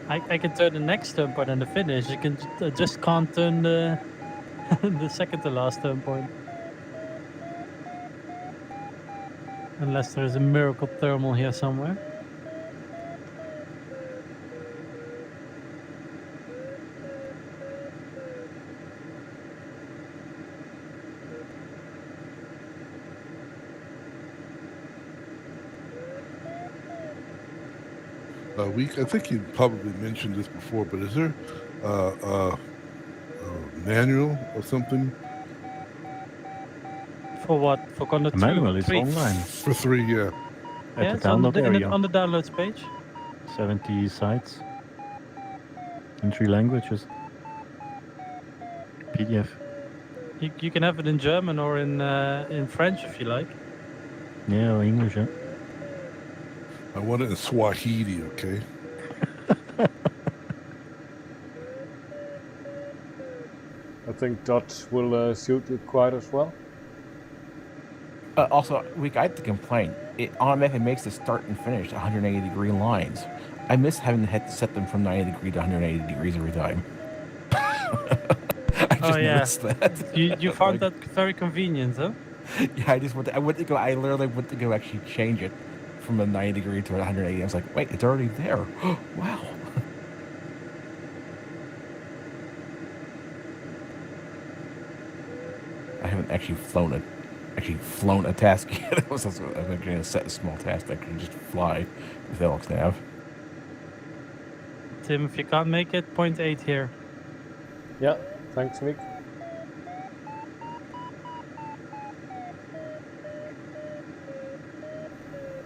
I can turn the next turn point and the finish. You can just can't turn the the second to last turn point. Unless there is a miracle thermal here somewhere. I think you probably mentioned this before, but is there a manual or something? For what? For Condor 3? Manual is online. For 3, yeah. At Yeah, the it's on download area. on the downloads page. 70 sites in 3 languages. PDF. You can have it in German or in French if you like. Yeah, or English. Yeah. I want it in Swahili, okay? I think Dot will suit you quite as well. Also, I have to complain. It automatically makes the start and finish 180-degree lines. I miss having to set them from 90 degree to 180 degrees every time. I just noticed that. You found that very convenient, huh? Yeah, I literally went to go actually change it from a 90 degree to 180. I was like, wait, it's already there. Wow. I haven't actually flown a task yet. I was actually going to set a small task that could just fly with LXNav. Tim, if you can't make it, 0.8 here. Yeah, thanks, Nick.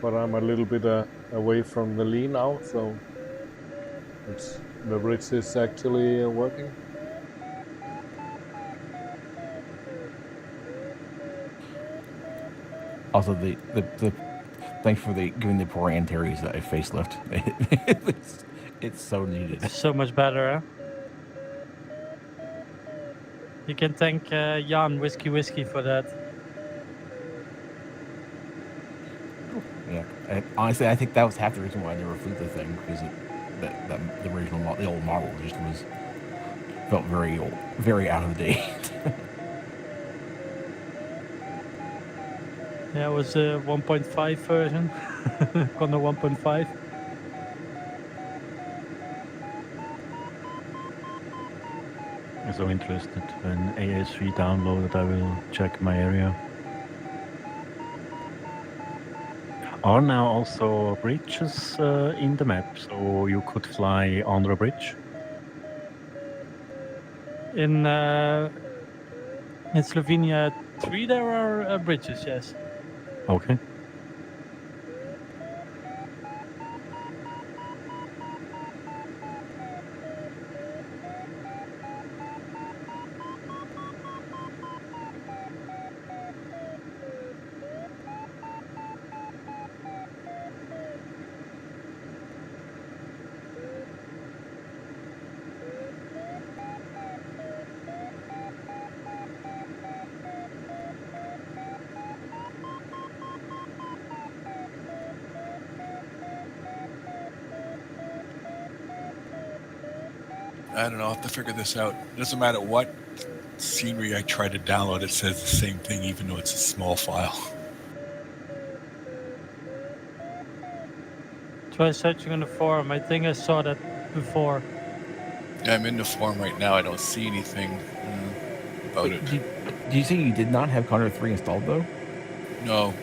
But I'm a little bit away from the lee now, so the bridge is actually working. Also, the thanks for giving the poor Antares a facelift. It's so needed. It's so much better, huh? You can thank Jan Whiskey for that. Yeah, honestly, I think that was half the reason why I never flew the thing, because the original, the old model just felt very old, very out of date. Yeah, it was a 1.5 version, Condor 1.5. I'm so interested. When AS3 downloaded, I will check my area. Are now also bridges in the map, so you could fly under a bridge? In Slovenia 3 there are bridges, yes. Okay. I don't know, I'll have to figure this out. It doesn't matter what scenery I try to download, it says the same thing even though it's a small file. Try searching on the forum. I think I saw that before. Yeah, I'm in the forum right now. I don't see anything about it. Do you say you did not have Condor 3 installed though? No.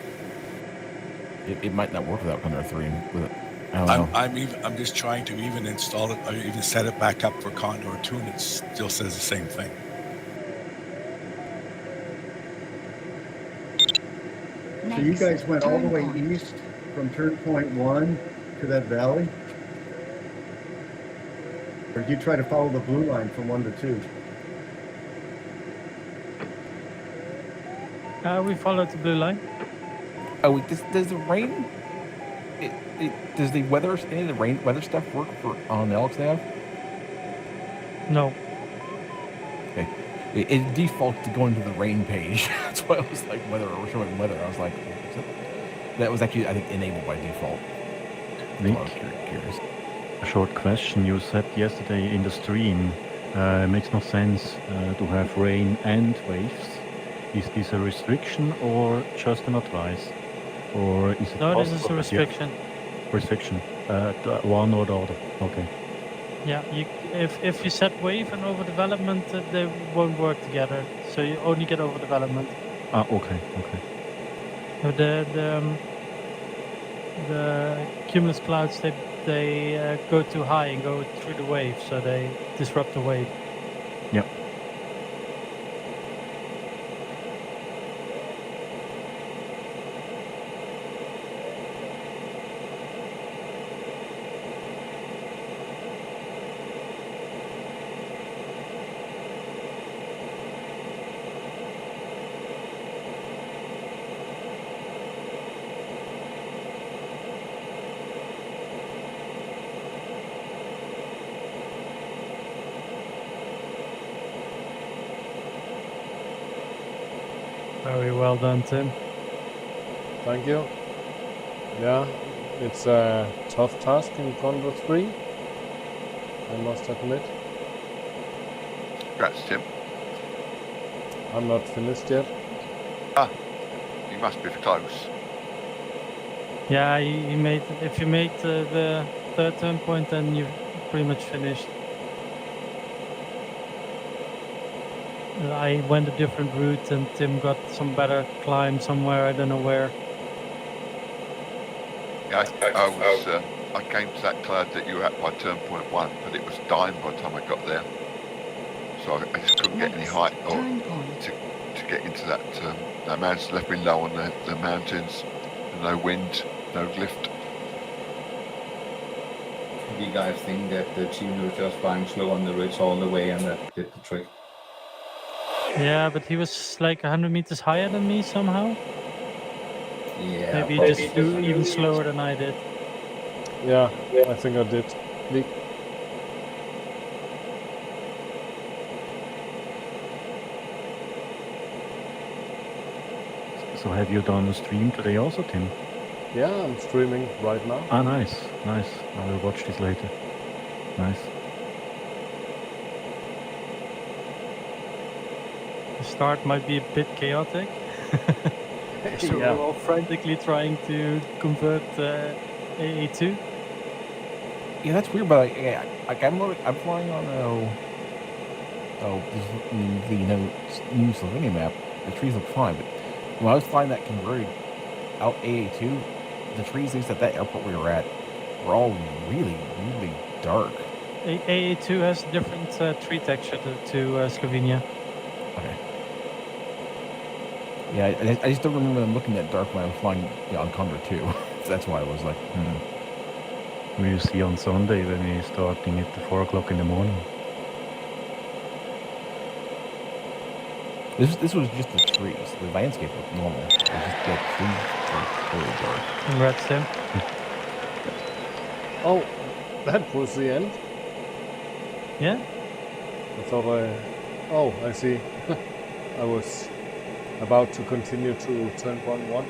It might not work without Condor 3 with it. I don't know. I'm just trying to even install it, or even set it back up for Condor 2, and it still says the same thing. So you guys went all the way east from turn point 1 to that valley? Or did you try to follow the blue line from 1 to 2? We followed the blue line. Oh, does the rain? Does the weather, any of the weather stuff work on LXNav? No. Okay. It defaults to going to the rain page. That's why I was like, showing weather. I was like, that was actually, I think, enabled by default. Nick, a short question. You said yesterday in the stream, it makes no sense to have rain and waves. Is this a restriction or just an advice? Or is it No, this is a restriction. Restriction, one or the other. Okay. Yeah, if you set wave and overdevelopment, they won't work together. So you only get overdevelopment. Ah, okay. The cumulus clouds they go too high and go through the wave, so they disrupt the wave. Yep. Very well done, Tim. Thank you. Yeah, it's a tough task in Condor 3, I must admit. Congrats, Tim. I'm not finished yet. Ah, you must be close. Yeah, he made. If you made the third turn point, then you've pretty much finished. I went a different route, and Tim got some better climb somewhere. I don't know where. Yeah, I came to that cloud that you were at by turn point 1, but it was dying by the time I got there. So I just couldn't get any height or to get into that. That mountain left me low on the mountains, and no wind, no lift. Do you guys think that the team was just flying slow on the ridge all the way and that did the trick? Yeah, but he was like 100 meters higher than me somehow. Yeah. Maybe he just flew even slower than I did. Yeah, I think I did. Leak. So have you done a stream today also, Tim? Yeah, I'm streaming right now. Ah, nice, nice. I will watch this later. Nice. The start might be a bit chaotic. So Yeah. we're all frantically trying to convert AA2. Yeah, that's weird, but I'm flying on the new Slovenia map. The trees look fine, but when I was flying that converted out AA2, the trees, at least at that airport we were at, were all really, really dark. AA2 has different tree texture to Slovenia. Okay. Yeah, I just don't remember them looking that dark when I was flying on Condor 2. So that's why I was like, We'll see on Sunday when we're starting at 4 o'clock in the morning. This was just the trees. The landscape looked normal. It was just the trees were really dark. Congrats, Tim. Oh, that was the end? Yeah? I thought Oh, I see. I was about to continue to turn point 1.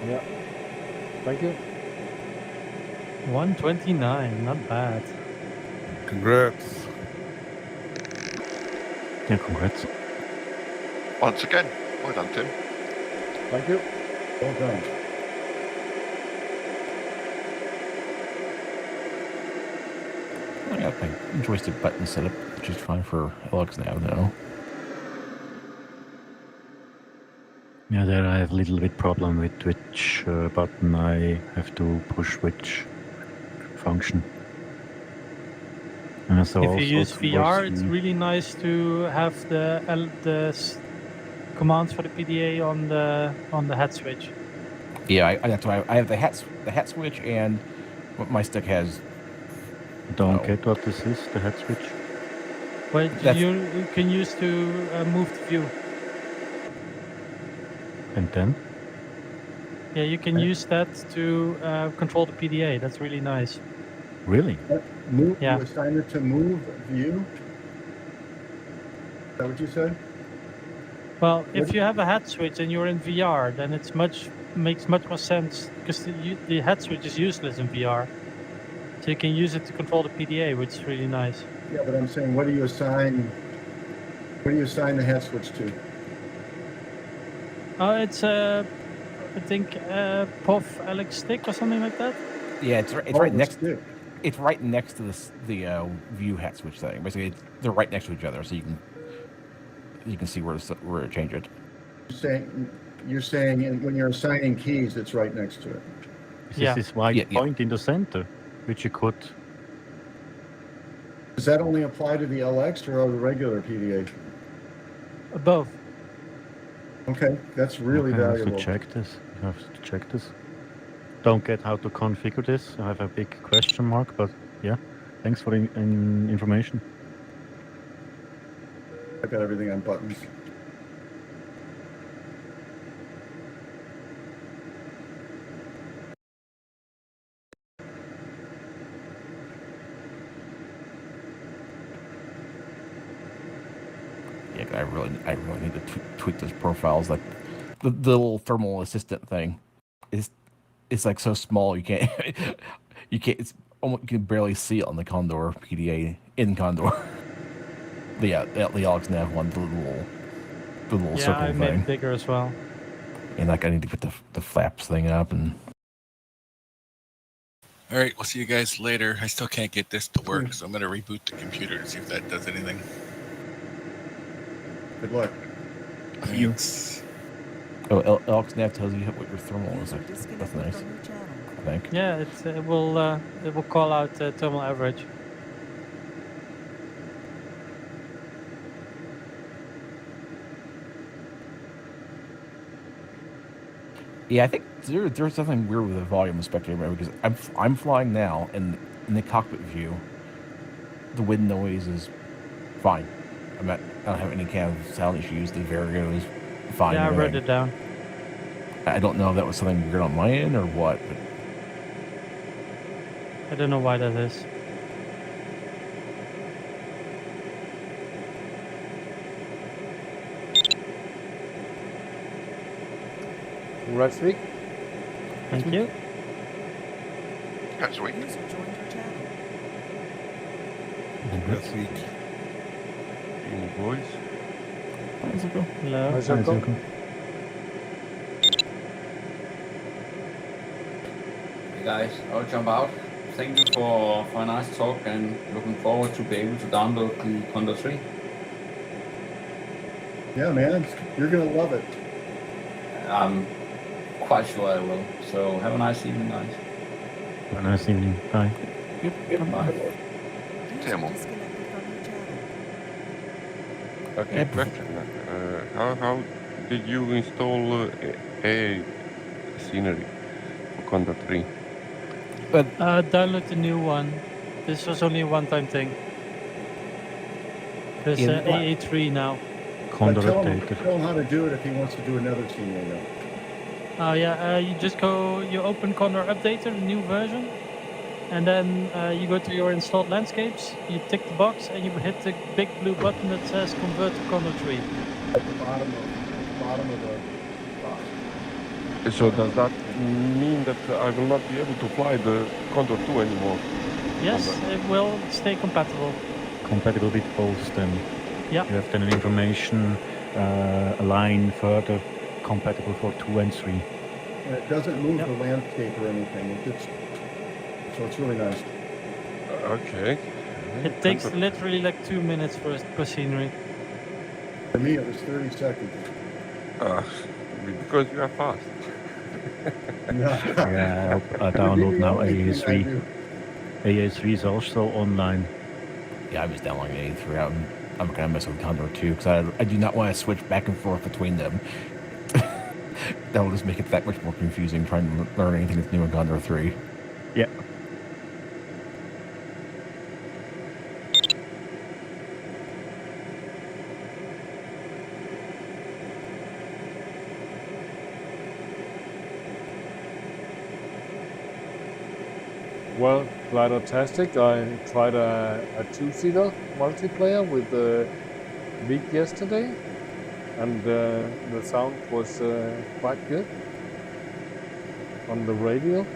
Yeah. Thank you. 129, not bad. Congrats. Yeah, congrats. Once again, well done, Tim. Thank you. Well done. I got my joystick button set up, which is fine for LX now, though. Yeah, there I have a little bit problem with which button I have to push which function. And so If you use VR, it's really nice to have the commands for the PDA on the head switch. Yeah, that's why I have the hat switch, and what my stick has. Don't get what this is, the head switch. Well, you can use to move the view. And then? Yeah, you can use that to control the PDA. That's really nice. Really? Move, yeah. You assign it to move view? Is that what you said? Well, if you have a head switch and you're in VR, then it's makes much more sense because the head switch is useless in VR. So you can use it to control the PDA, which is really nice. Yeah, but I'm saying, what do you assign the head switch to? It's I think POV LX stick or something like that. Yeah, it's right next. It's right next to the view hat switch thing. Basically, they're right next to each other, so you can see where to change it. You're saying when you're assigning keys, it's right next to it. This is white point in the center, which you could. Does that only apply to the LX or the regular PDA? Both. Okay, that's really valuable. I have to check this. You have to check this. Don't get how to configure this. I have a big question mark, but yeah, thanks for the information. I got everything on buttons. Yeah, I really need to tweak those profiles. Like the little thermal assistant thing is like so small you can't it's almost, you can barely see it on the Condor PDA in Condor. The Alex Nav one, the little circle I made thing. it bigger as well. And like I need to put the flaps thing up and. All right, we'll see you guys later. I still can't get this to work, so I'm going to reboot the computer to see if that does anything. Good luck. Thanks. Oh, Alex Nav tells you what your thermal is like. That's nice. I think. Yeah, it will call out thermal average. Yeah, I think there's something weird with the volume of Spectator because I'm flying now, and in the cockpit view, the wind noise is fine. I don't have any kind of sound issues. The Vario is fine. Yeah, I wrote it down. I don't know if that was something weird on my end or what, but I don't know why that is. Congrats, week. Thank you. Congrats, week. Congrats, week. Hey, boys. Hi, Zuko. Hello. Hi, Zuko. Hey guys, I'll jump out. Thank you for a nice talk and looking forward to be able to download the Condor 3. Yeah, man, you're gonna love it. I'm quite sure I will. So have a nice evening, guys. Have a nice evening. Bye. Yep. Bye. Thermal. Okay, question. How did you install AI scenery for Condor 3? But download the new one. This was only a one-time thing. There's AA3 now. Condor tell updated. him how to do it if he wants to do another scenario. Oh yeah, you just you open Condor Updater, the new version, and then you go to your installed landscapes, you tick the box, and you hit the big blue button that says Convert to Condor 3. At the bottom of the box. So does that mean that I will not be able to fly the Condor 2 anymore? Yes, it will stay compatible. Compatible with both then. Yeah. You have then an information line further compatible for 2 and 3. And it doesn't move the landscape or anything. So it's really nice. Okay. It takes literally like 2 minutes per scenery. For me, it was 30 seconds. Because you are fast. Yeah, I download now AA3. AA3 is also online. yeah, I was downloading AA3. I'm gonna mess with Condor 2 because I do not want to switch back and forth between them. That will just make it that much more confusing trying to learn anything that's new in Condor 3. Yeah. Well, Glider-tastic. I tried a two-seater multiplayer with the Week yesterday, and the sound was quite good on the radio.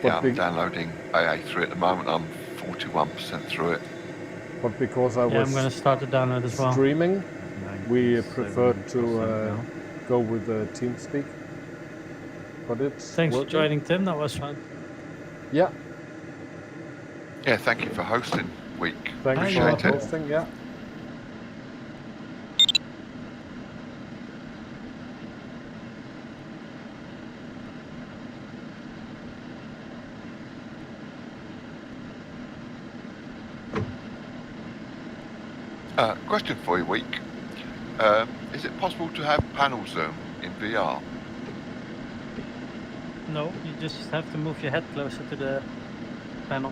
Yeah, I'm downloading AA3 at the moment. I'm 41% through it. But because I was I'm going to start the download as well. streaming, we preferred to go with the TeamSpeak. But it's Thanks working. for joining, Tim. That was fun. Yeah. Yeah, thank you for hosting, Week. Thanks Appreciate for it. hosting. Yeah. Question for you, Week. Is it possible to have panel zoom in VR? No, you just have to move your head closer to the panel.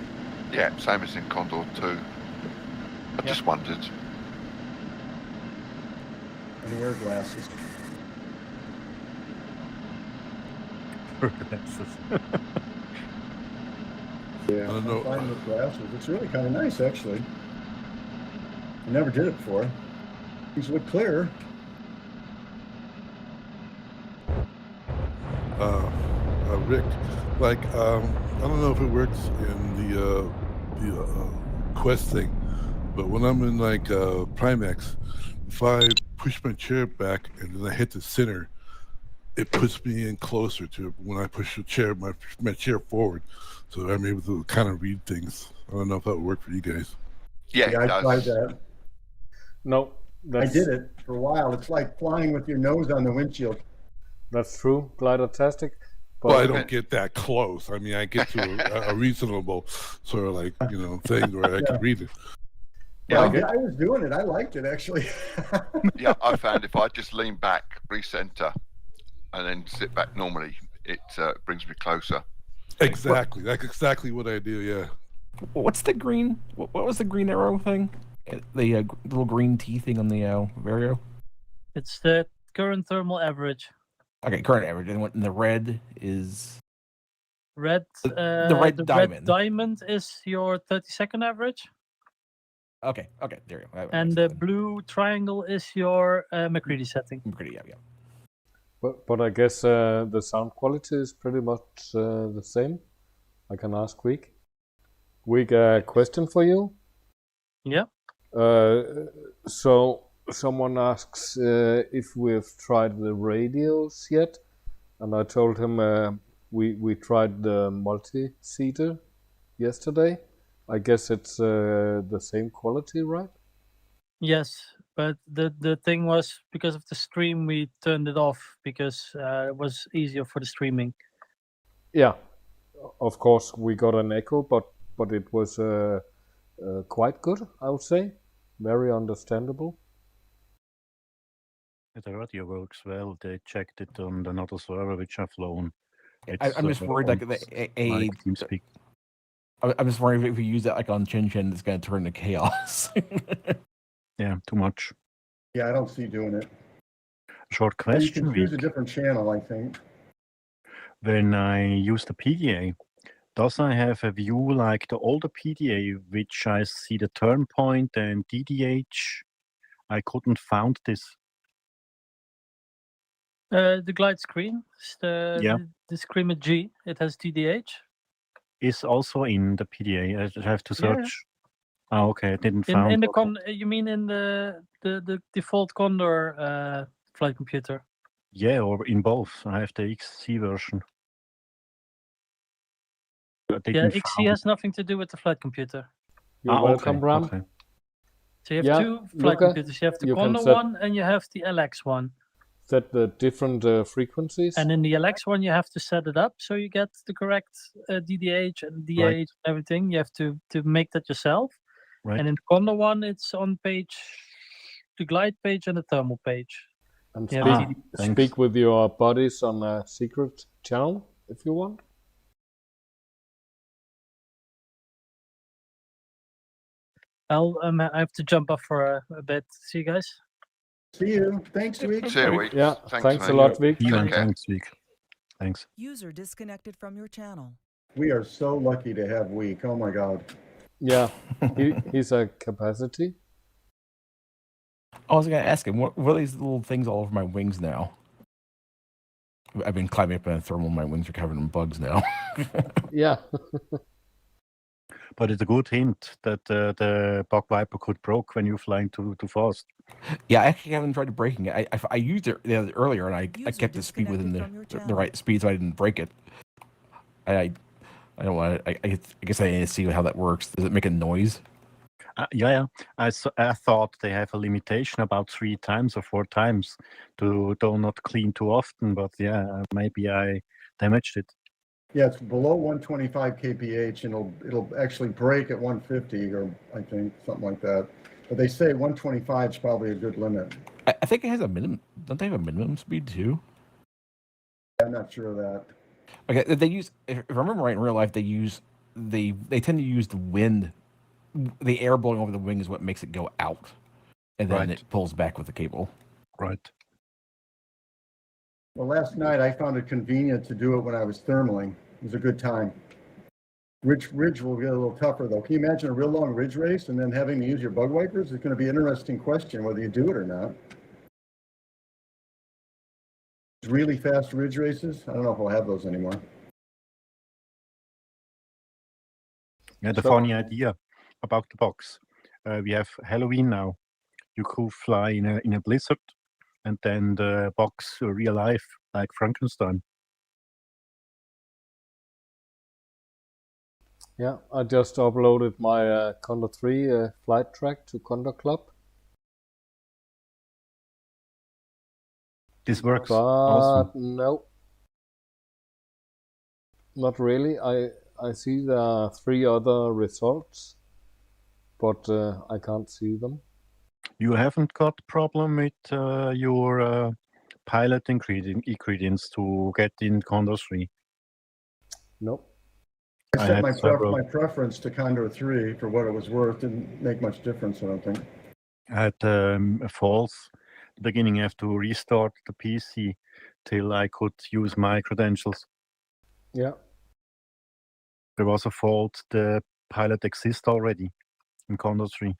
Yeah, same as in Condor 2. I just wondered. And wear glasses. Yeah, I don't know. I'm fine with glasses. It's really kind of nice, actually. I never did it before. Things look clear. Rick, like, I don't know if it works in the Quest thing, but when I'm in like Primax, if I push my chair back and then I hit the center, it puts me in closer to when I push the chair, my chair forward, so I'm able to kind of read things. I don't know if that would work for you guys. Yeah, I tried that. No, I did it for a while. It's like flying with your nose on the windshield. That's true, glider-tastic. Well, I don't get that close. I mean, I get to a reasonable sort of like, thing where I can read it. Yeah, I was doing it. I liked it, actually. Yeah, I found if I just lean back, recenter, and then sit back normally, it brings me closer. Exactly. That's exactly what I do, yeah. What's the green? What was the green arrow thing? The little green T thing on the Vario? It's the current thermal average. Okay, current average. And the red is... Red, the red diamond. Red diamond is your 30-second average. Okay, there you go. And the blue triangle is your McCready setting. McCready, yeah. But I guess the sound quality is pretty much the same. I can ask Week. Week, question for you. Yeah. So someone asks if we've tried the radios yet, and I told him we tried the multi-seater yesterday. I guess it's the same quality, right? Yes, but the thing was, because of the stream, we turned it off because it was easier for the streaming. Yeah, of course we got an echo, but it was quite good, I would say. Very understandable. The radio works well. They checked it on another server which I've flown. I'm just worried like TeamSpeak. I'm just worried if we use that like on Chin Chin, it's going to turn to chaos. Yeah, too much. Yeah, I don't see doing it. Short question. You can choose a different channel, I think. When I use the PDA, does I have a view like the older PDA, which I see the turn point and DDH? I couldn't found this. The glide screen, the Screamer G, it has DDH. Is also in the PDA. I have to search. Yeah. Oh, okay. I didn't in, found. In the you mean in the default Condor flight computer? Yeah, or in both. I have the XC version. Yeah, XC has nothing to do with the flight computer. You're welcome, Bram. Okay. So you have two flight computers. You have the Condor one and you have the LX one. Set the different frequencies. And in the LX one, you have to set it up so you get the correct DDH and DH and everything. You have to make that yourself. Right. And in the Condor one, it's on page, the glide page and the thermal page. And speak with your buddies on a secret channel if you want. I have to jump off for a bit. See you guys. See you. Thanks, Week. See you, Week. Yeah, thanks a lot, Week. Thanks, Week. Thanks. User disconnected from your channel. We are so lucky to have Week. Oh my God. Yeah, he's a capacity. I was going to ask him, what are these little things all over my wings now? I've been climbing up in a thermal. My wings are covered in bugs now. Yeah. But it's a good hint that the bug wiper could break when you're flying too fast. Yeah, I actually haven't tried breaking it. I used it earlier, and I kept the speed within the right speed, so I didn't break it. I don't want. I guess I need to see how that works. Does it make a noise? Yeah. I thought they have a limitation about 3 times or 4 times to do not clean too often. But yeah, maybe I damaged it. Yeah, it's below 125 kph, and it'll actually break at 150, or I think something like that. But they say 125 is probably a good limit. I think it has a minimum. Don't they have a minimum speed too? I'm not sure of that. Okay, they use. If I remember right, in real life, they tend to use the wind, the air blowing over the wing is what makes it go out, and then it pulls back with the cable. Right. Well, last night I found it convenient to do it when I was thermaling. It was a good time. Ridge will get a little tougher though. Can you imagine a real long ridge race and then having to use your bug wipers? It's going to be an interesting question whether you do it or not. Really fast ridge races? I don't know if we'll have those anymore. Yeah, the funny idea about the box. We have Halloween now. You could fly in a blizzard, and then the box real life like Frankenstein. Yeah, I just uploaded my Condor 3 flight track to Condor Club. This works. But awesome. No, not really. I see there are 3 other results, but I can't see them. You haven't got problem with your pilot ingredients to get in Condor 3? Nope. I set my preference to Condor 3 for what it was worth. Didn't make much difference, I don't think. At a false beginning, I have to restart the PC till I could use my credentials. Yeah. There was a fault. The pilot exists already in Condor 3.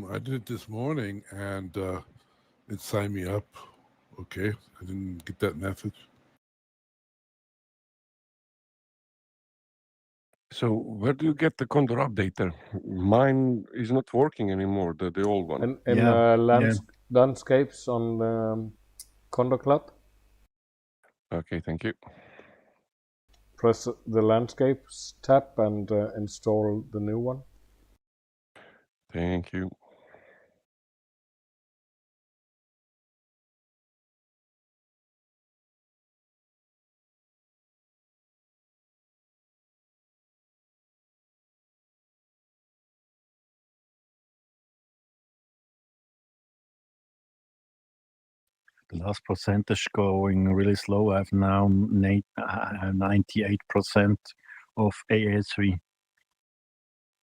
I did it this morning, and it signed me up. Okay, I didn't get that message. So where do you get the Condor updater? Mine is not working anymore, the old one. In landscapes on Condor Club. Okay, thank you. Press the landscapes tab and install the new one. Thank you. The last percentage going really slow. I have now 98% of AA3.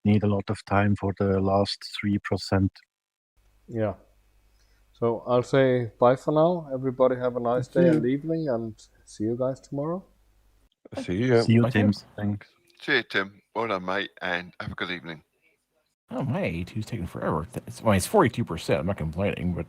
Need a lot of time for the last 3%. Yeah. So I'll say bye for now. Everybody have a nice day and evening, and see you guys tomorrow. See you. See you, Tim. Thanks. See you, Tim. Well done, mate, and have a good evening. Oh, my A2's taking forever. It's 42%. I'm not complaining, but